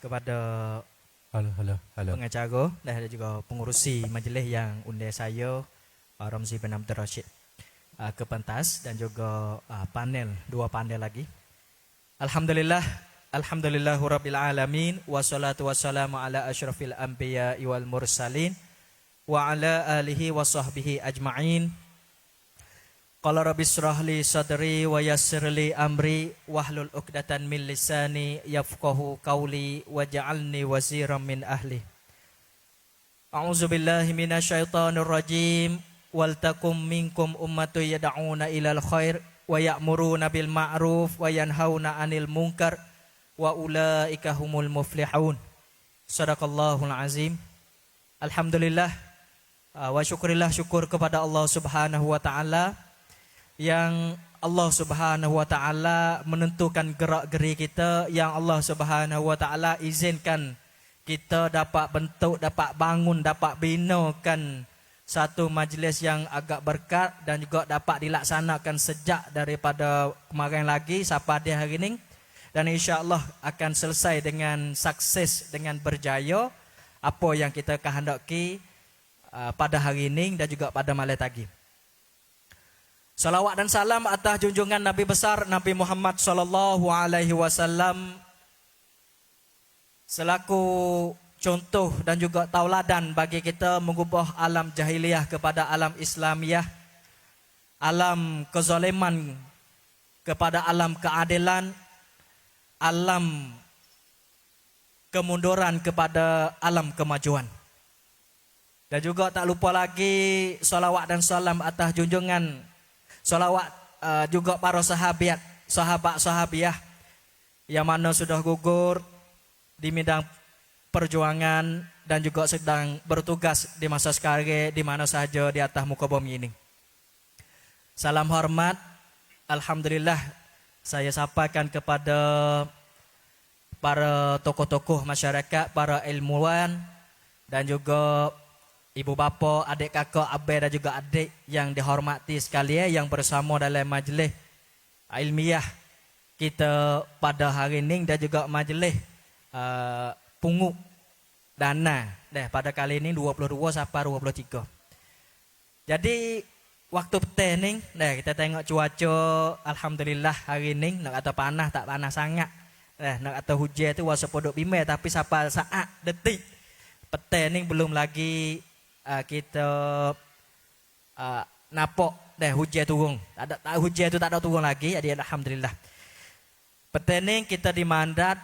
kepada Halo. pengacara dan juga pengurusi majlis yang undang saya, Pak Ramzi bin Abdul Rashid ke pentas dan juga dua panel lagi. Alhamdulillahirabbil alamin wassalatu wassalamu ala asyrafil anbiya wal mursalin wa ala alihi wa sahbihi ajma'in. Qala rabbi shrah li sadri wa yassir li amri wahlul 'uqdatan min lisani yafqahu qawli waj'alni waziran min ahli. A'udzu billahi minasyaitonir rajim. Wal takum minkum ummatun yad'una ilal khair wa ya'muruna bil ma'ruf wa yanhauna 'anil munkar wa ulaika humul muflihun. Shadaqallahul azim. Alhamdulillah wa syukur kepada Allah Subhanahu wa taala yang Allah Subhanahu wa taala menentukan gerak-geri kita, yang Allah Subhanahu wa taala izinkan kita dapat bentuk, dapat bangun, dapat binakan satu majlis yang agak berkat dan juga dapat dilaksanakan sejak daripada kemarin lagi sampai di hari ini, dan insya-Allah akan selesai dengan sukses, dengan berjaya apa yang kita kehendaki pada hari ini dan juga pada malam tadi. Salawat dan salam atas junjungan Nabi besar Nabi Muhammad sallallahu alaihi wasallam selaku contoh dan juga tauladan bagi kita mengubah alam jahiliyah kepada alam Islamiyah, alam kezaliman kepada alam keadilan, alam kemunduran kepada alam kemajuan. Dan juga tak lupa lagi salawat dan salam atas junjungan, salawat juga para sahabat-sahabiah yang mana sudah gugur di bidang perjuangan dan juga sedang bertugas di masa sekarang di mana saja di atas muka bumi ini. Salam hormat, alhamdulillah saya sampaikan kepada para tokoh-tokoh masyarakat, para ilmuwan dan juga ibu bapa, adik kakak, abang dan juga adik yang dihormati sekalian yang bersama dalam majlis ilmiah kita pada hari ini dan juga majlis pungut dana pada kali ini 22 sampai 23. Jadi waktu petang ni kita tengok cuaca, alhamdulillah hari ini nak kata panas tak panas sangat. Nak kata hujan tu wasa podok bimbang tapi sampai saat detik petang ni belum lagi kita nampak hujan turun. Hujan tu tak ada turun lagi, jadi alhamdulillah. Petang ni kita dimandat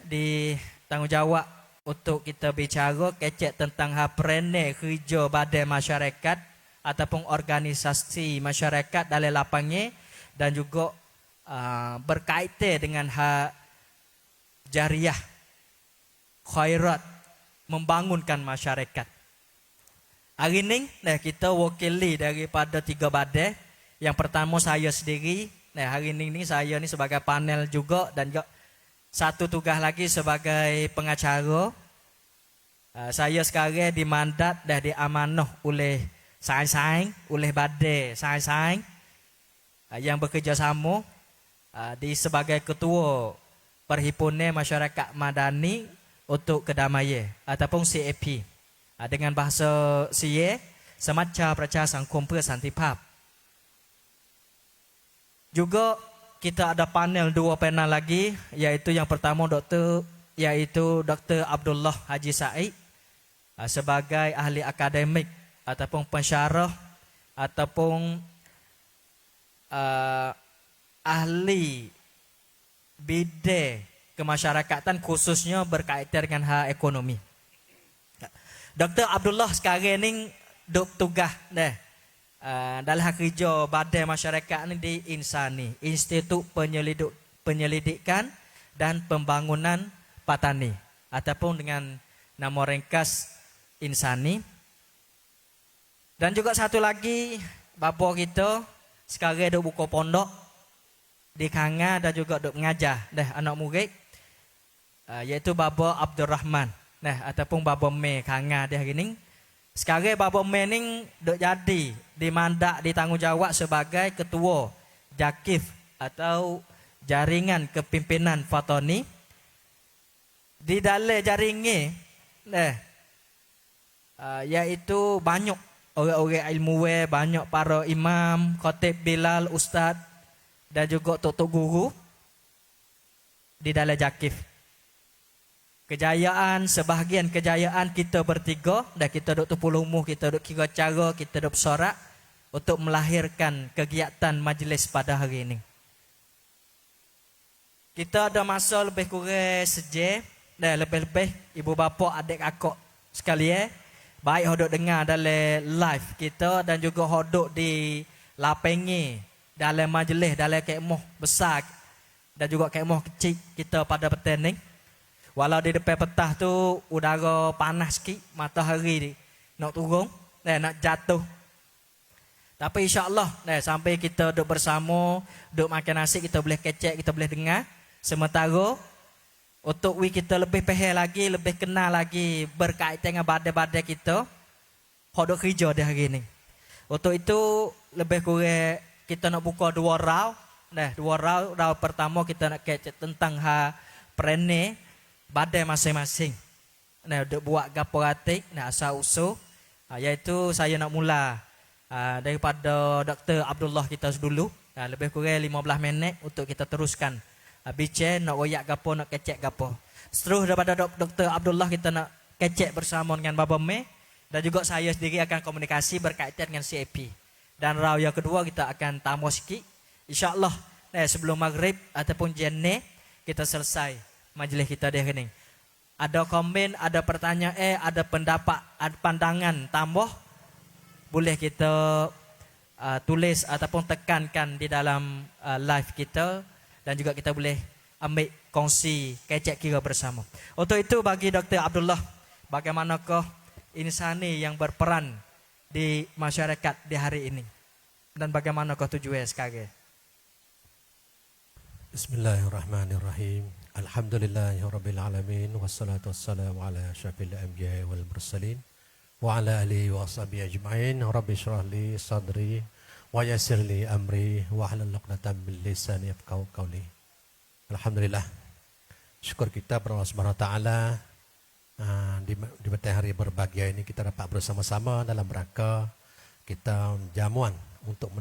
di tanggungjawab untuk kita bicara kecek tentang haprene kerja badan masyarakat ataupun organisasi masyarakat dalam lapangnya dan juga berkaitan dengan hak jariah khairat membangunkan masyarakat. Hari ini kita wakili daripada 3 badan. Yang pertama saya sendiri. Hari ini saya ni sebagai panel juga dan juga satu tugas lagi sebagai pengacara. Saya sekarang dimandat dan diamanah oleh saing-saing, oleh badan saing-saing yang bekerjasama di sebagai ketua Perhimpunan Masyarakat Madani untuk Kedamaian ataupun CAP. Dengan bahasa Sia, Semacha Pracha Sangkom Pria Santipap. Juga kita ada panel 2 panel lagi, yaitu yang pertama Dr. Abdullah Haji Said sebagai ahli akademik ataupun pensyarah ataupun ahli bidang kemasyarakatan khususnya berkaitan dengan hak ekonomi. Dr. Abdullah sekarang ni duk tugas dalam kerja badan masyarakat ni di Insani, Institut Penyelidikan dan Pembangunan Patani ataupun dengan nama ringkas Insani. Dan juga satu lagi bapa kita sekarang duk buka pondok di Kanga dan juga duk mengajar anak murid iaitu Baba Abdul Rahman ataupun Baba Me Kanga di hari ini. Sekarang Baba Me ni duk jadi dimandat ditanggungjawab sebagai ketua Jakif atau Jaringan Kepimpinan Fatani Di dalam jaring ni, iaitu banyak orang-orang ilmuwan, banyak para imam, khatib Bilal, ustaz dan juga tok-tok guru di dalam Jakif. Kejayaan, sebahagian kejayaan kita bertiga dan kita duk tupulumu, kita duk kira cara, kita duk bersorak untuk melahirkan kegiatan majlis pada hari ini. Kita ada masa lebih kurang sejam dan lebih-lebih ibu bapa, adik kakak sekalian, baik hodok dengar dalam live kita dan juga hodok di lapengi dalam majlis, dalam kemah besar dan juga kemah kecil kita pada petang ni. Walau di depan petah tu udara panas sikit, matahari nak turun, nak jatuh. Tapi insya-Allah sampai kita duduk bersama, duduk makan nasi, kita boleh kecek, kita boleh dengar. Sementara untuk kita lebih faham lagi, lebih kenal lagi berkaitan dengan badai-badai kita, hodok kerja di hari ni. Untuk itu lebih kurang kita nak buka dua raw. Dua raw. Raw pertama kita nak kecek tentang perene badai masing-masing. Duk buat gapo ratik, asal usul. Iaitu saya nak mula daripada Dr. Abdullah kita dulu. Lebih kurang 15 minit untuk kita teruskan. Bicara nak royak gapo, nak kecek gapo. Seterus daripada Dr. Abdullah kita nak kecek bersama dengan Baba Meh. Dan juga saya sendiri akan komunikasi berkaitan dengan CAP. Dan raw yang kedua kita akan tambah sikit. InsyaAllah sebelum maghrib ataupun jenne kita selesai majlis kita di hari ini. Ada komen, ada pertanyaan, ada pendapat, ada pandangan tambah, boleh kita tulis ataupun tekankan di dalam live kita dan juga kita boleh ambil kongsi kecek kira bersama. Untuk itu bagi Dr. Abdullah, bagaimanakah insani yang berperan di masyarakat di hari ini dan bagaimanakah tujuannya sekarang? Bismillahirrahmanirrahim. Alhamdulillahirabbil alamin wassalatu wassalamu ala asyrafil anbiya'i wal mursalin wa ala alihi wa washabihi ajma'in. Rabbi shrah li sadri wa yassir li amri wa hlul 'uqdatam min lisani yafqahu qawli. Alhamdulillah. Syukur kita kepada Allah Subhanahu wa taala di petang hari berbahagia ini kita dapat bersama-sama dalam rangka kita jamuan untuk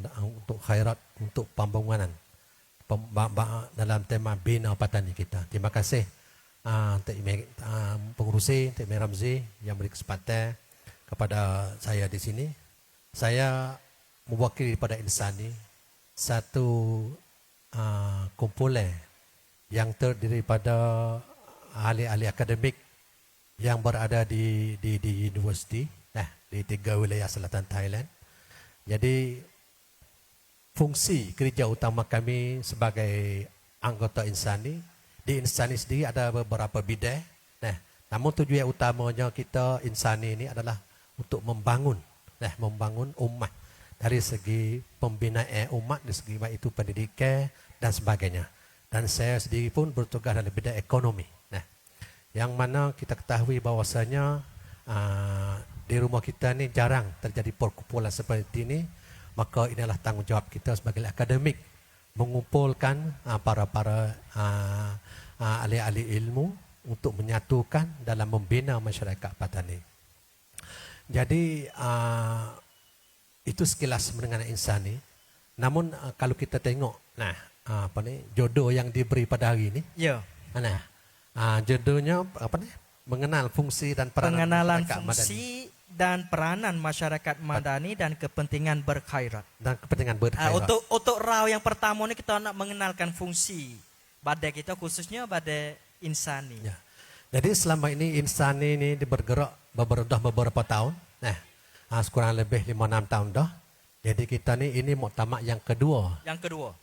khairat, untuk pembangunan dalam tema bina patani kita. Terima kasih pengurusi Tok Ramzi yang beri kesempatan kepada saya di sini. Saya mewakili pada insani satu kumpulan yang terdiri pada ahli-ahli akademik yang berada di universiti di 3 wilayah selatan Thailand. Jadi fungsi kerja utama kami sebagai anggota insani, di insani sendiri ada beberapa bidang. Namun tujuan utamanya kita insani ini adalah untuk membangun umat dari segi pembinaan umat, dari segi baik itu pendidikan dan sebagainya. Dan saya sendiri pun bertugas dalam bidang ekonomi. Yang mana kita ketahui bahawasanya di rumah kita ni jarang terjadi perkumpulan seperti ini. Maka inilah tanggungjawab kita sebagai akademik mengumpulkan para ahli-ahli ilmu untuk menyatukan dalam membina masyarakat Patani. Jadi itu sekilas mengenai insani. Namun kalau kita tengok jodoh yang diberi pada hari ini. Ya. Jodohnya mengenal fungsi dan peranan pengenalan masyarakat fungsi madani. Dan peranan masyarakat madani dan kepentingan berkhairat. Untuk raw yang pertama ni kita nak mengenalkan fungsi badai kita, khususnya badai insani. Ya. Jadi selama ini insani ini bergerak beberapa tahun. Sekurang lebih 5-6 tahun dah. Jadi kita ni ini muktamad yang kedua.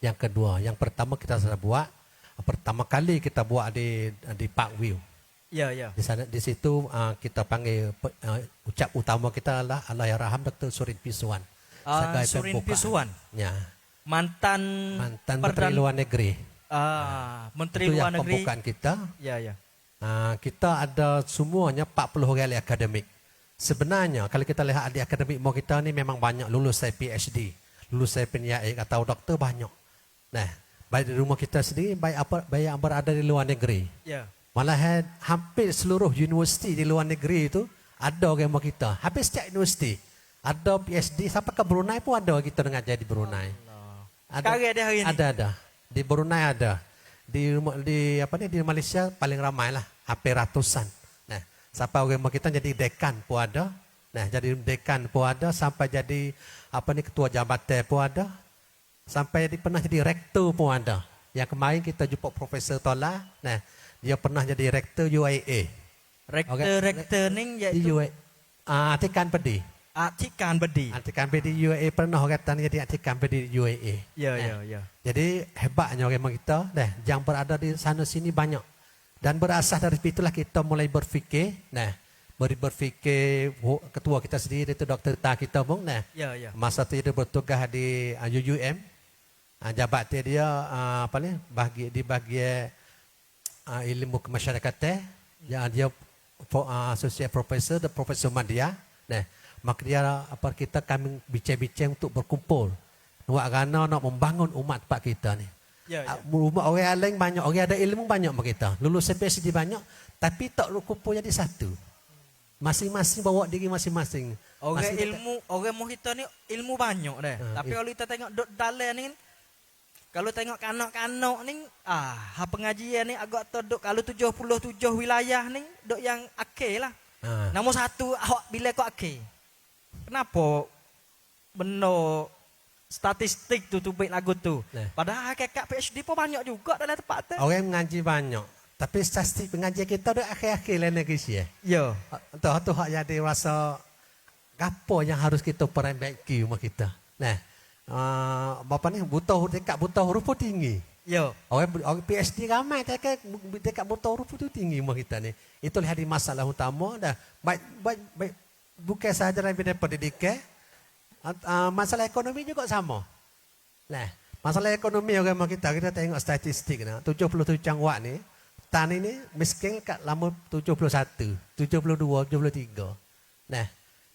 Yang pertama kita sudah buat. Pertama kali kita buat di Parkview. Ya. Di situ kita panggil ucap utama kita adalah Allahyarham Dr. Surin Pisuan. Surin Pisuan. Ya. Mantan Menteri Luar Negeri. Menteri Itu Luar yang Negeri. pembukaan kita. Ya. Kita ada semuanya 40 orang ahli akademik. Sebenarnya kalau kita lihat ahli akademik mau kita ni memang banyak lulus saya PhD, lulus saya penyaik atau doktor banyak. Baik di rumah kita sendiri, baik yang berada di luar negeri. Ya. Malahan hampir seluruh universiti di luar negeri itu ada agama kita. Hampir setiap universiti. Ada PhD sampai ke Brunei pun ada kita mengajar di Brunei. Sekarang ada hari ini? Ada. Di Brunei ada. Di Malaysia paling ramai lah, hampir ratusan. Nah, sampai agama kita jadi dekan pun ada. Nah, jadi dekan pun ada, sampai jadi ketua jabatan pun ada. Sampai pernah jadi rektor pun ada. Yang kemarin kita jumpa Profesor Tola. Nah, dia pernah jadi rektor UAE. Rektor ning iaitu Atikan Pedi. Atikan Bedi. Atikan Pedi UAE pernah kata jadi Atikan Pedi UAE. Ya. Jadi hebatnya orang kita. Nah, yang berada di sana sini banyak. Dan berasal dari itulah kita mulai berfikir. Nah, berfikir ketua kita sendiri itu Dr. Ta kita pun. Nah, Ya. masa itu dia bertugas di UUM. Jabatan dia di bahagian ilmu kemasyarakatan. Yang dia associate professor dan Profesor Madya. Nah, maka dia kami bincang-bincang untuk berkumpul. Nak gana nak membangun umat pak kita ni. Ya. Umat orang lain banyak, orang ada ilmu banyak mak kita. Lulus PhD banyak, tapi tak kumpul jadi satu. Masing-masing bawa diri masing-masing. Orang mu kita ni ilmu banyak deh. Tapi kalau kita tengok dalam ni, kalau tengok kanak-kanak ni, pengajian ni agak terduk kalau 77 wilayah ni dok yang akhir lah. Nombor satu awak bila kau akhir. Kenapa benar statistik tu baik lagu tu. Padahal kakak PhD pun banyak juga dalam tempat tu. Orang mengaji banyak. Tapi statistik pengajian kita dah akhir-akhir lain negeri sih. Ya. Tu hak jadi rasa apa yang harus kita perbaiki rumah kita. Nah, bapa ni buta huruf pun tinggi. Ya. Orang PhD ramai dekat buta huruf tu tinggi rumah kita ni. Itu lihat di masalah utama dah. Baik bukan sahaja dari pendidikan. Masalah ekonomi juga sama. Nah, masalah ekonomi orang kita tengok statistik nah. 77 wak ni, tan ini miskin kat lama 71, 72, 73. Nah,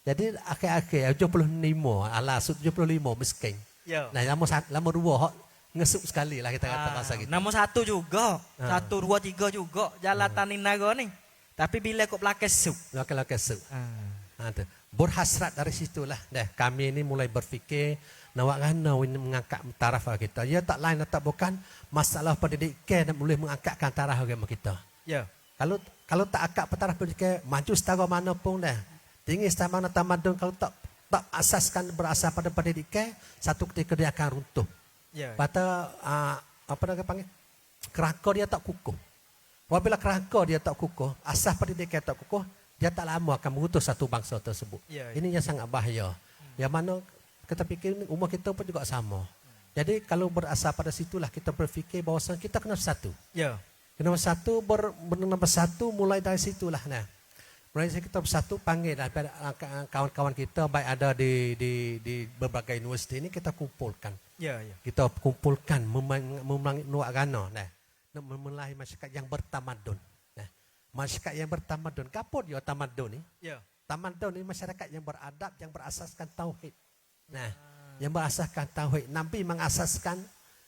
jadi akhir-akhir 75, ala 75 miskin. Ya. Nah, lama dua hok ngesup sekali lah kita kata bahasa gitu. Nombor satu juga, 1, 2, 3 juga jalan tanin naga ni. Tapi bila kau belakang sup. Belakang sup. Berhasrat dari situlah. Dah kami ini mulai berfikir nak mengangkat taraf kita. Ya tak lain tak bukan masalah pendidikan dan boleh mengangkatkan taraf agama kita. Ya. Kalau tak angkat taraf pendidikan maju setara mana pun dah. Tinggi setara mana tamadun kalau tak asaskan berasal pada pendidikan satu ketika dia akan runtuh. Ya. Pada apa nak panggil kerangka dia tak kukuh. Apabila kerangka dia tak kukuh, asas pendidikan tak kukuh, dia tak lama akan mengutus satu bangsa tersebut. Ya. Ini yang sangat bahaya. Yang mana kita fikir umur kita pun juga sama. Jadi kalau berasal pada situlah kita berfikir bahawa kita kena bersatu. Ya. Kena bersatu, bersatu mulai dari situlah. Nah, mulai dari kita bersatu panggil kawan-kawan kita baik ada di berbagai universiti ini kita kumpulkan. Ya. Kita kumpulkan memerangi nuak gana. Nah, memulai masyarakat yang bertamadun. Nah, masyarakat yang bertamadun. Apa dia tamadun ni? Ya. Tamadun ni masyarakat yang beradab, yang berasaskan tauhid. Nah, yang berasaskan tauhid. Nabi mengasaskan,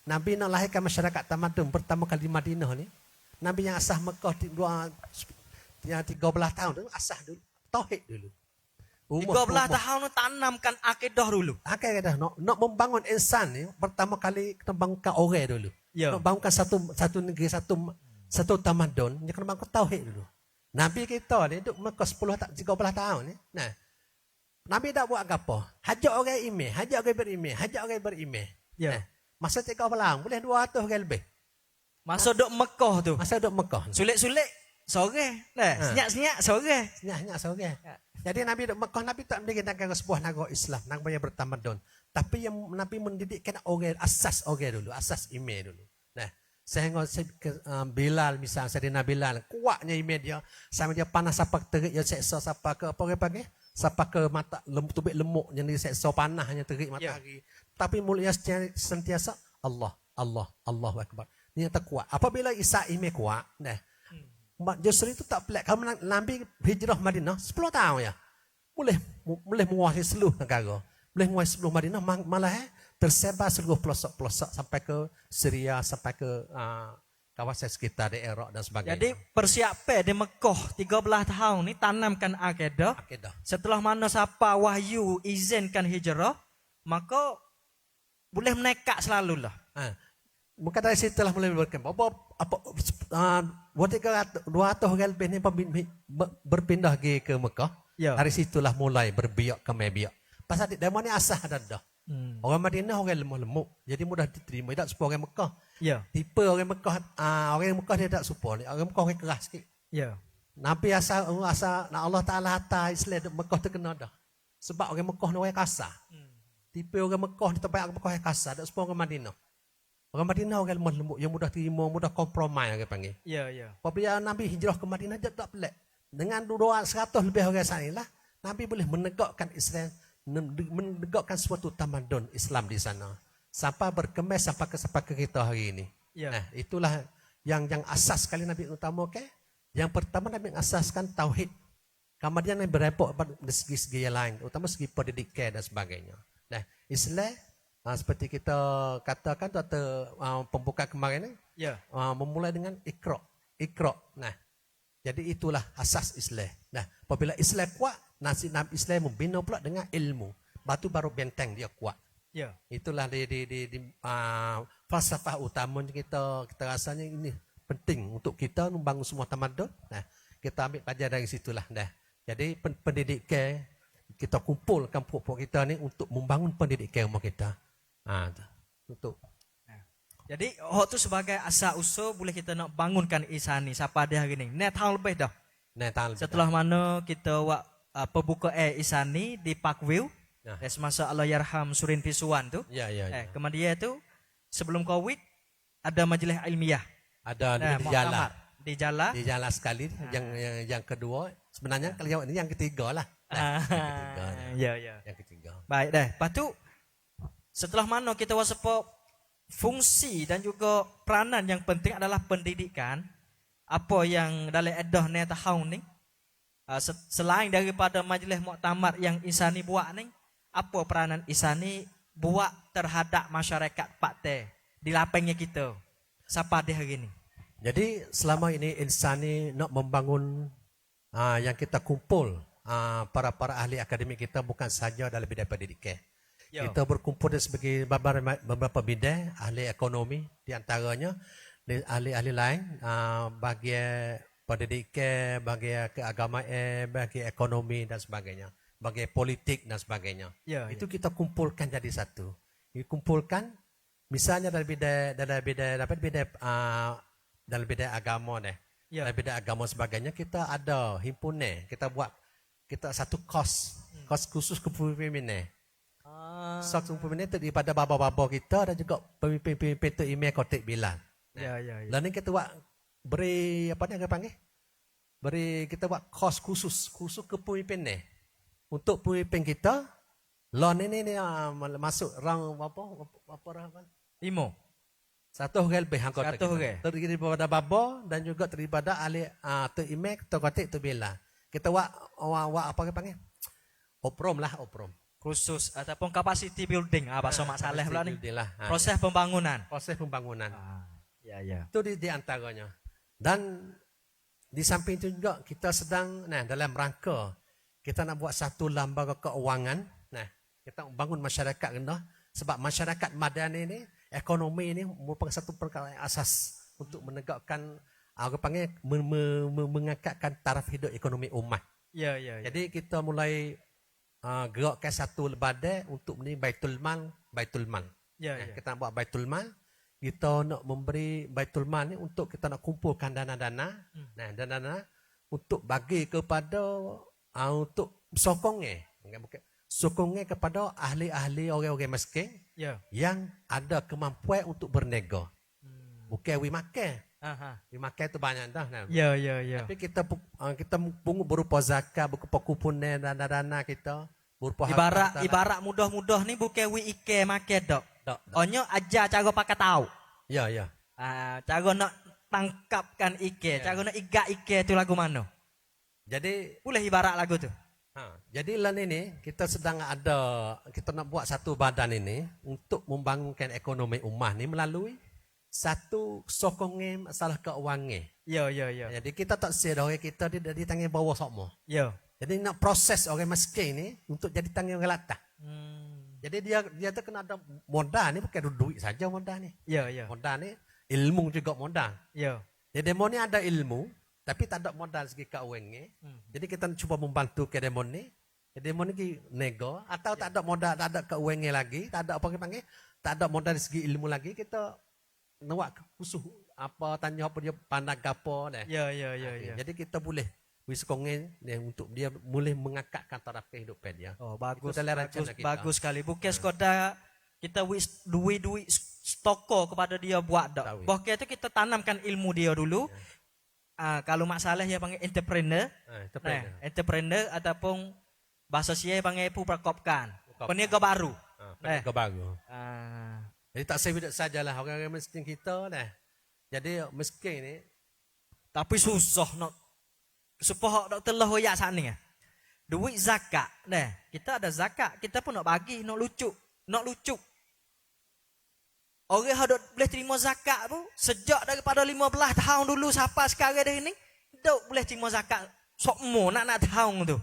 Nabi nak lahirkan masyarakat tamadun pertama kali di Madinah ni. Nabi yang asas Mekah 13 tahun tu asas dulu tauhid dulu. 13 tahun tanamkan akidah dulu. Akidah nak membangun insan ni pertama kali kena bangunkan orang dulu. Ya. Nak bangunkan satu negeri satu tamadun, dia kena bangun tauhid dulu. Nabi kita ni duduk Mekah 13 tahun ni. Nah, Nabi tak buat apa? Hajak orang iman, hajak orang beriman, hajak orang beriman. Ya. Nah, masa 3 bulan boleh 200 orang lebih. Masa duduk Mekah tu. Masa duduk Mekah. Sulit-sulit sore. Nah, senyap-senyap sore. Senyap sore. Jadi Nabi duduk Mekah, Nabi tak mendirikan sebuah negara Islam, negara yang bertamadun. Tapi yang Nabi mendidikkan orang, asas orang dulu, asas iman dulu. Nah, sehingga Bilal misalnya, Sayyidina Bilal, kuatnya iman dia, sampai dia panas sampai terik, dia seksa sampai ke apa orang panggil? Sampai ke mata tubik lemuk yang diseksa panahnya terik matahari. Tapi mulutnya sentiasa Allahu Akbar. Ini yang tak kuat. Apabila Isa iman kuat, nah, justru itu tak pelik. Kalau Nabi hijrah Madinah 10 tahun ya. Boleh menguasai seluruh negara. Boleh menguasai seluruh Madinah, malah tersebar seluruh pelosok-pelosok sampai ke Syria, sampai ke kawasan sekitar daerah dan sebagainya. Jadi persiapan di Mekah 13 tahun ni tanamkan akidah. Akidah. Setelah mana siapa wahyu izinkan hijrah, maka boleh menekat selalu lah. Maka dari situ lah mulai berkembang. Ketika 200 orang lebih ni berpindah ke Mekah. Ya. Dari situlah mulai berbiak ke mebiak. Pasal di demo ni asah ada dah. Orang Madinah orang lemuk-lemuk. Jadi mudah diterima. Tak suka orang Mekah. Ya. Tipe orang Mekah dia tak suka ni. Orang Mekah orang keras sikit. Ya. Nabi asal nak Allah Ta'ala hantar Islam di Mekah terkena dah. Sebab orang Mekah ni orang kasar. Tipe orang Mekah ni tempat orang Mekah yang kasar. Tak suka orang Madinah. Orang Madinah orang lemah lembut yang mudah terima, mudah kompromi orang panggil. Ya, ya. Apabila Nabi hijrah ke Madinah dia tak pelik. Dengan 100 lebih orang sana lah, Nabi boleh menegakkan Islam, menegakkan suatu tamadun Islam di sana. Sampai berkembang sampai ke kita hari ini. Ya. Nah, itulah yang asas sekali Nabi utamakan. Yang pertama Nabi mengasaskan tauhid. Kemudian Nabi berepok dari segi-segi yang lain, utama segi pendidikan dan sebagainya. Nah, Islam seperti kita katakan atau pembuka kemarin ni, Ya. memulai dengan ikra. Nah, jadi itulah asas Islam. Nah, apabila Islam kuat, nasib Islam membina pula dengan ilmu. Batu baru benteng dia kuat. Ya. Itulah di falsafah utama kita rasanya ini penting untuk kita membangun semua tamadun. Nah, kita ambil pelajaran dari situlah. Nah, jadi pendidikan kita kumpulkan pokok kita ni untuk membangun pendidikan rumah kita. Untuk. Jadi, tu sebagai asal usul boleh kita nak bangunkan Isani siapa dia hari ni. Ni tahun lebih dah. Setelah mana kita buat pembuka Isani di Parkview. Semasa Allahyarham Surin Pisuan tu. Ya. Kemudian tu sebelum Covid ada majlis ilmiah. Ada di Jala. Di Jala. Di Jala sekali. Yang kedua sebenarnya kalau ini yang ketiga lah. Ya. Yang ketiga. Baik dah. Lepas tu setelah mana kita wasapa fungsi dan juga peranan yang penting adalah pendidikan. Apa yang dalam edah ni tahun ni selain daripada majlis muktamar yang Isani buat ni, apa peranan Isani buat terhadap masyarakat Pakte di lapangnya kita siapa dia hari ni. Jadi selama ini Insani nak membangun yang kita kumpul para ahli akademik kita bukan saja dalam bidang pendidikan. Kita berkumpul sebagai beberapa bidang ahli ekonomi di antaranya ahli-ahli lain bagi pendidikan, bagi keagamaan, bagi ekonomi dan sebagainya, bagi politik dan sebagainya. Itu kita kumpulkan jadi satu. Dikumpulkan misalnya dalam bidang agama deh. Dalam bidang agama sebagainya kita ada himpunan, kita satu kos khusus kepemimpinan. Satu pemimpin daripada bapa-bapa kita dan juga pemimpin-pemimpin tu email kotak bilang. Lalu kita buat beri apa ni panggil? Kita buat kos khusus kepemimpinan untuk pemimpin kita. Lalu ni masuk rang apa rang? 5. Satu orang lebih anggota kita. Terdiri daripada bapa dan juga daripada ahli tu email kotak tu bilang. Kita buat apa panggil? Oprom. Khusus ataupun capacity building bahasa Mak Saleh pula ni. Proses pembangunan. Ya. Itu di antaranya. Dan di samping itu juga kita sedang dalam rangka kita nak buat satu lembaga keuangan. Kita bangun masyarakat rendah sebab masyarakat madani ni ekonomi ini merupakan satu perkara yang asas untuk menegakkan mengangkatkan taraf hidup ekonomi umat. Ya. Jadi kita mulai gerakkan satu badan untuk ni baitul mal. Kita nak buat baitul mal. Kita nak memberi baitul mal ni untuk kita nak kumpulkan dana-dana. Dana-dana untuk bagi kepada untuk sokongnya kepada ahli-ahli orang-orang miskin yang ada kemampuan untuk berniaga. Bukan we makan. We makan tu banyak dah. Ya. Tapi kita berupa zakat, berupa kuponan dana-dana kita, berupa ibarat mudah-mudah ni bukan we ike makan dok. Onyo ajar cara pakai tahu. Ya. Cara nak tangkapkan ike, cara nak igat ike tu lagu mana? Jadi boleh ibarat lagu tu. Jadi lan ini kita nak buat satu badan ini untuk membangunkan ekonomi ummah ni melalui satu sokongan masalah keuangan. Ya, ya, ya. Jadi kita tak sedar orang kita di tangan bawah semua. Ya. Jadi nak proses orang miskin ni untuk jadi tangan orang latah. Jadi dia tu kena ada modal ni bukan duit saja modal ni. Ya, ya. Modal ni ilmu juga modal. Ya. Jadi demo ni ada ilmu tapi tak ada modal segi keuangan. Jadi kita cuba membantu ke demo ni. Demo ni nego atau tak ada modal, tak ada keuangan lagi, tak ada apa kita panggil, tak ada modal segi ilmu lagi, kita nak khusus apa tanya apa dia pandang apa dah. Ya, ya, ya, ya. Jadi kita boleh wiskongen untuk dia boleh mengangkatkan taraf kehidupan dia. Oh, bagus. Itu adalah rencana kita. Bagus sekali. Bukan sekadar kita wis duit stoko kepada dia buat dak. Bahkan itu kita tanamkan ilmu dia dulu. Kalau masalah dia panggil entrepreneur. Entrepreneur ataupun bahasa saya panggil perkopkan. Peniaga baru. Peniaga baru. Jadi tak sebut sajalah orang-orang miskin kita dah. Jadi miskin ni tapi susah nak supaya nak telah hoyak sana ni. Duit zakat. Nah, kita ada zakat, kita pun nak bagi, nak lucu. Orang yang boleh terima zakat tu sejak daripada 15 tahun dulu sampai sekarang dah ini, tak boleh terima zakat. Sokmo nak tahun tu.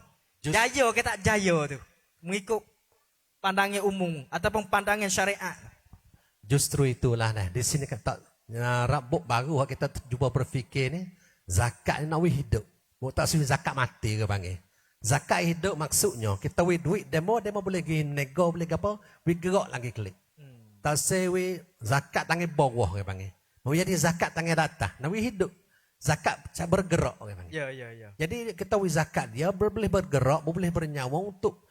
Jaya ke tak jaya tu. Mengikut pandangan umum ataupun pandangan syariat. Justru itulah nah. Di sini kata rabuk baru kita cuba berfikir ni zakat ni nak hidup. Bukan tak suruh zakat mati ke panggil. Zakat hidup maksudnya kita we duit demo boleh pergi nego boleh apa, we gerak lagi klik. Tak sewe zakat tangan bawah ke panggil. Mau jadi zakat tangan atas. Nak we hidup. Zakat bergerak ke panggil. Ya. Jadi kita we zakat dia boleh bergerak, boleh bernyawa untuk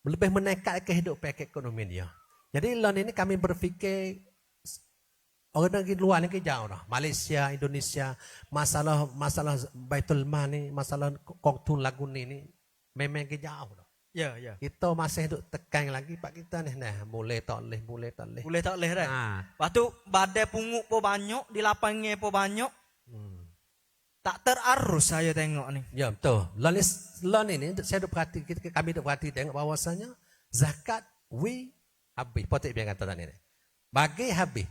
lebih menaikkan kehidupan ekonomi dia. Jadi lain ini kami berfikir orang dari luar ni jauh dah. Malaysia, Indonesia, masalah Baitul Mal ni, masalah Kongtun Lagun ni memang jauh dah. Ya. Kita masih duk tekan lagi pak kita ni nah, boleh tak leh. Boleh tak leh dah. Lepas tu badai pungut pun banyak, di lapangnya pun banyak. Tak terarus saya tengok ni. Ya betul. Lain ini saya duk perhati, kami duk perhati tengok bahawasanya zakat we habis. Potek biar kata tadi ni. Bagi habis.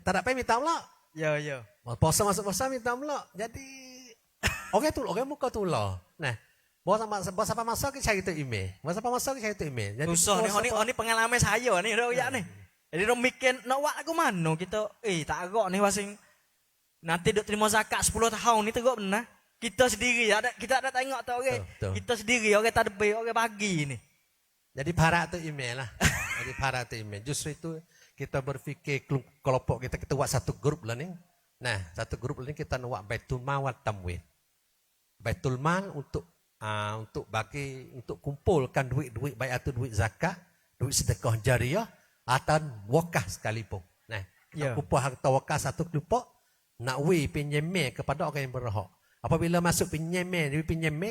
Tak ada payah minta pula. Ya. Puasa masuk puasa minta pula. Jadi orang muka tula. Nah, bos apa masuk ke cari tu email. Bos apa masuk ke cari tu email. Jadi susah ni pengalaman saya ni royak ni. Jadi rom mikir nak buat aku mana kita tak agak ni wasing nanti duk terima zakat 10 tahun ni teruk benar. Kita sendiri kita ada tengok tak orang. Kita sendiri orang tak ada orang bagi ni. Jadi para tu email lah. Jadi para tu email. Justru itu kita berfikir kelompok kita buat satu grup lah ni. Nah, satu grup lah ni kita nak buat Baitul Mal wa Tamwil. Baitul Mal untuk bagi untuk kumpulkan duit baik itu duit zakat, duit sedekah jariah atau wakaf sekalipun. Nah, kita kumpul harta wakaf satu kelompok nak pinjam kepada orang yang berhak. Apabila masuk pinjam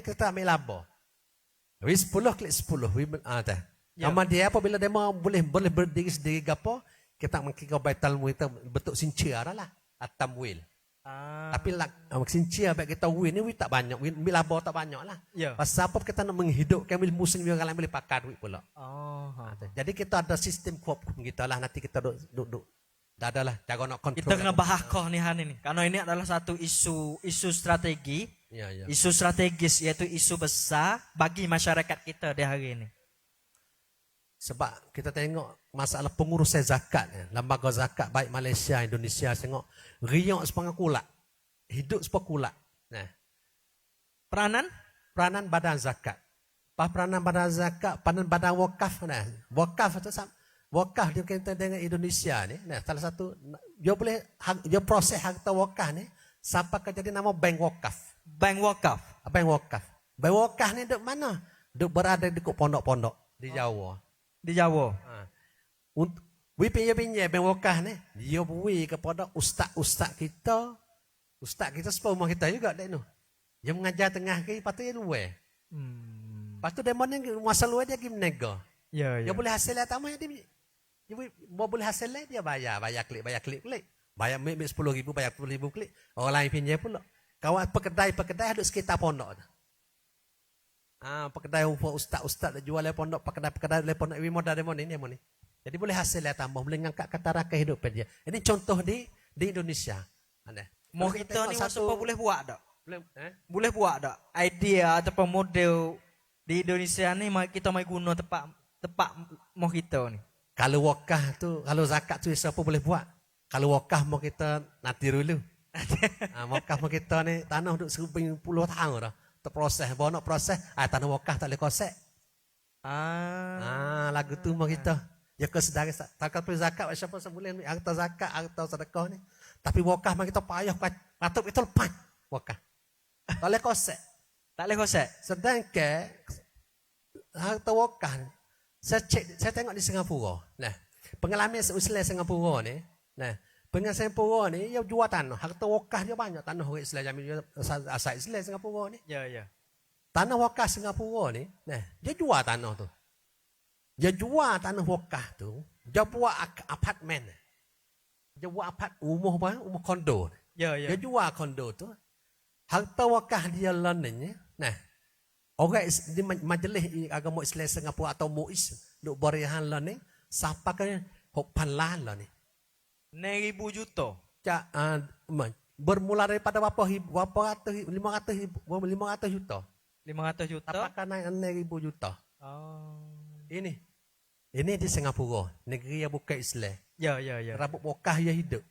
kita ambil laba. 10 klik 10. Nama dia apabila dia mau boleh berdiri sendiri gapo, kita mengkira Baitul Mal itu bentuk sincir lah At-Tamwil. Tapi sincir baik kita win ni tak banyak, win laba tak banyak lah. Pasal apa kita nak menghidupkan musim yang orang boleh pakai duit pula. Jadi kita ada sistem hukum kita lah, nanti kita duduk. Dah adalah cara nak kontrol. Kita kena bahakah ni hari ni. Karena ini adalah satu isu strategi. Isu strategis iaitu isu besar bagi masyarakat kita di hari ini. Sebab kita tengok masalah pengurusan zakat, lembaga zakat baik Malaysia, Indonesia, tengok riak sepengah kulak, hidup sepengah kulak. Nah, peranan badan zakat, peranan badan zakat, peranan badan wakaf. Nah, wakaf itu wakaf dia kita dengan Indonesia ni. Nah, salah satu dia proses harta wakaf ni sampai ke jadi nama bank wakaf. Bank wakaf ni duk mana? Duk berada di pondok-pondok di Jawa. We pinjam bank wakaf ni, dia beri kepada ustaz kita. Ustaz kita sepuluh kita juga dak tu. Dia mengajar tengah ke, lepas tu dia luar. Lepas tu dia mana masa luar dia pergi menega. Dia boleh hasil lah tamu dia boleh hasil lah dia bayar klik. Bayar 10,000 bayar 10,000 klik. Orang lain pinjam pula. Kawan pekedai ada sekitar pondok tu. Pekedai ustaz jual le pondok, pekedai le pondok wi modal demo ni. Jadi boleh hasilnya tambah, boleh ngangkat katara kehidupan dia. Ini contoh di Indonesia. Ada. Mau kita ni masa apa boleh buat tak? Boleh, Boleh buat tak? Idea ataupun model di Indonesia ni kita mai guna tepat mau kita ni. Kalau wakah tu, kalau zakat tu siapa boleh buat? Kalau wakah mau kita nanti dulu. Wakah mau kita ni tanah duk 10 tahun dah. Terproses, bawa nak proses, tanah wakah tak boleh kosek. Lagu tu mau kita. Ya ke sedara takat pun zakat siapa sebulan harta zakat, harta sedekah ni. Tapi wakah mau kita payah patut itu lepas wakah. Tak boleh kosek. Tak boleh kosek. Sedangkan harta wakah ni, saya tengok di Singapura. Nah, pengalaman Islam Singapura ni, pengalaman Singapura ni dia jual tanah, harta wakah dia banyak tanah orang Islam Jamil asal Islam Singapura ni. Ya, ya. Tanah wakah Singapura ni, dia jual tanah tu. Dia jual tanah wakah tu, dia buat apartmen. Dia buat rumah kondo. Ya, ya. Dia jual kondo tu. Harta wakah dia landanya. Orang di majlis agama Islam Singapura atau MUIS duk barihan lah ni, siapa kan 6,000 lan lah ni. 9,000 juta. Bermula daripada berapa 500 juta. 500 juta. Apakah naik 6,000 juta? Oh. Ini di Singapura, negeri yang bukan Islam. Ya, ya, ya. Rabuk wakah dia hidup.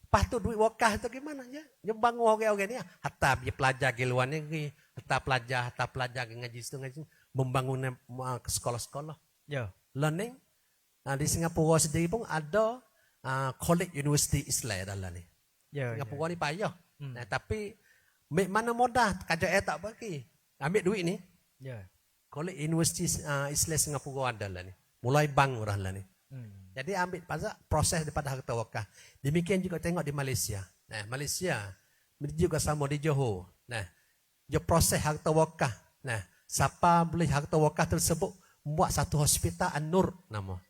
Lepas tu duit wakah tu gimana je? Dia bangun orang-orang ni. Hatta dia pelajar ke luar negeri. Hatta pelajar ngaji situ. Membangun sekolah-sekolah. Ya. Learning. Di Singapura sendiri pun ada college university Islam dalam ni. Ya. Singapura ni payah. Tapi mana mudah kerja tak bagi. Ambil duit ni. Ya. College university Islam Singapura ada lah ni. Mulai bangun lah ni. Jadi ambil proses daripada harta wakah. Demikian juga tengok di Malaysia. Malaysia juga sama di Johor. Dia proses harta wakah. Siapa beli harta wakah tersebut buat satu hospital An-Nur nama.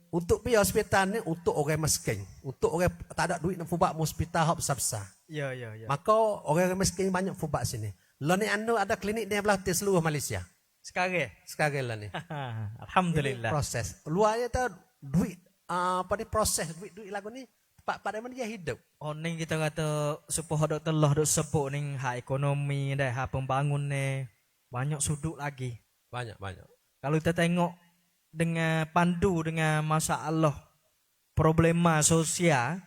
Untuk pergi hospital ni untuk orang miskin, untuk orang tak ada duit nak buat hospital hak besar-besar. Ya, ya, ya. Maka orang miskin banyak buat sini. Lah ni An-Nur ada klinik dia belah di seluruh Malaysia. Sekarang lah ni. Alhamdulillah. Ini proses. Luarnya tu duit proses duit lagu ni pada mana dia hidup. Oh ni kita kata supaya dok telah dok sebut ni hak ekonomi dah hak pembangun ni banyak sudut lagi. Banyak. Kalau kita tengok dengan pandu dengan masalah problema sosial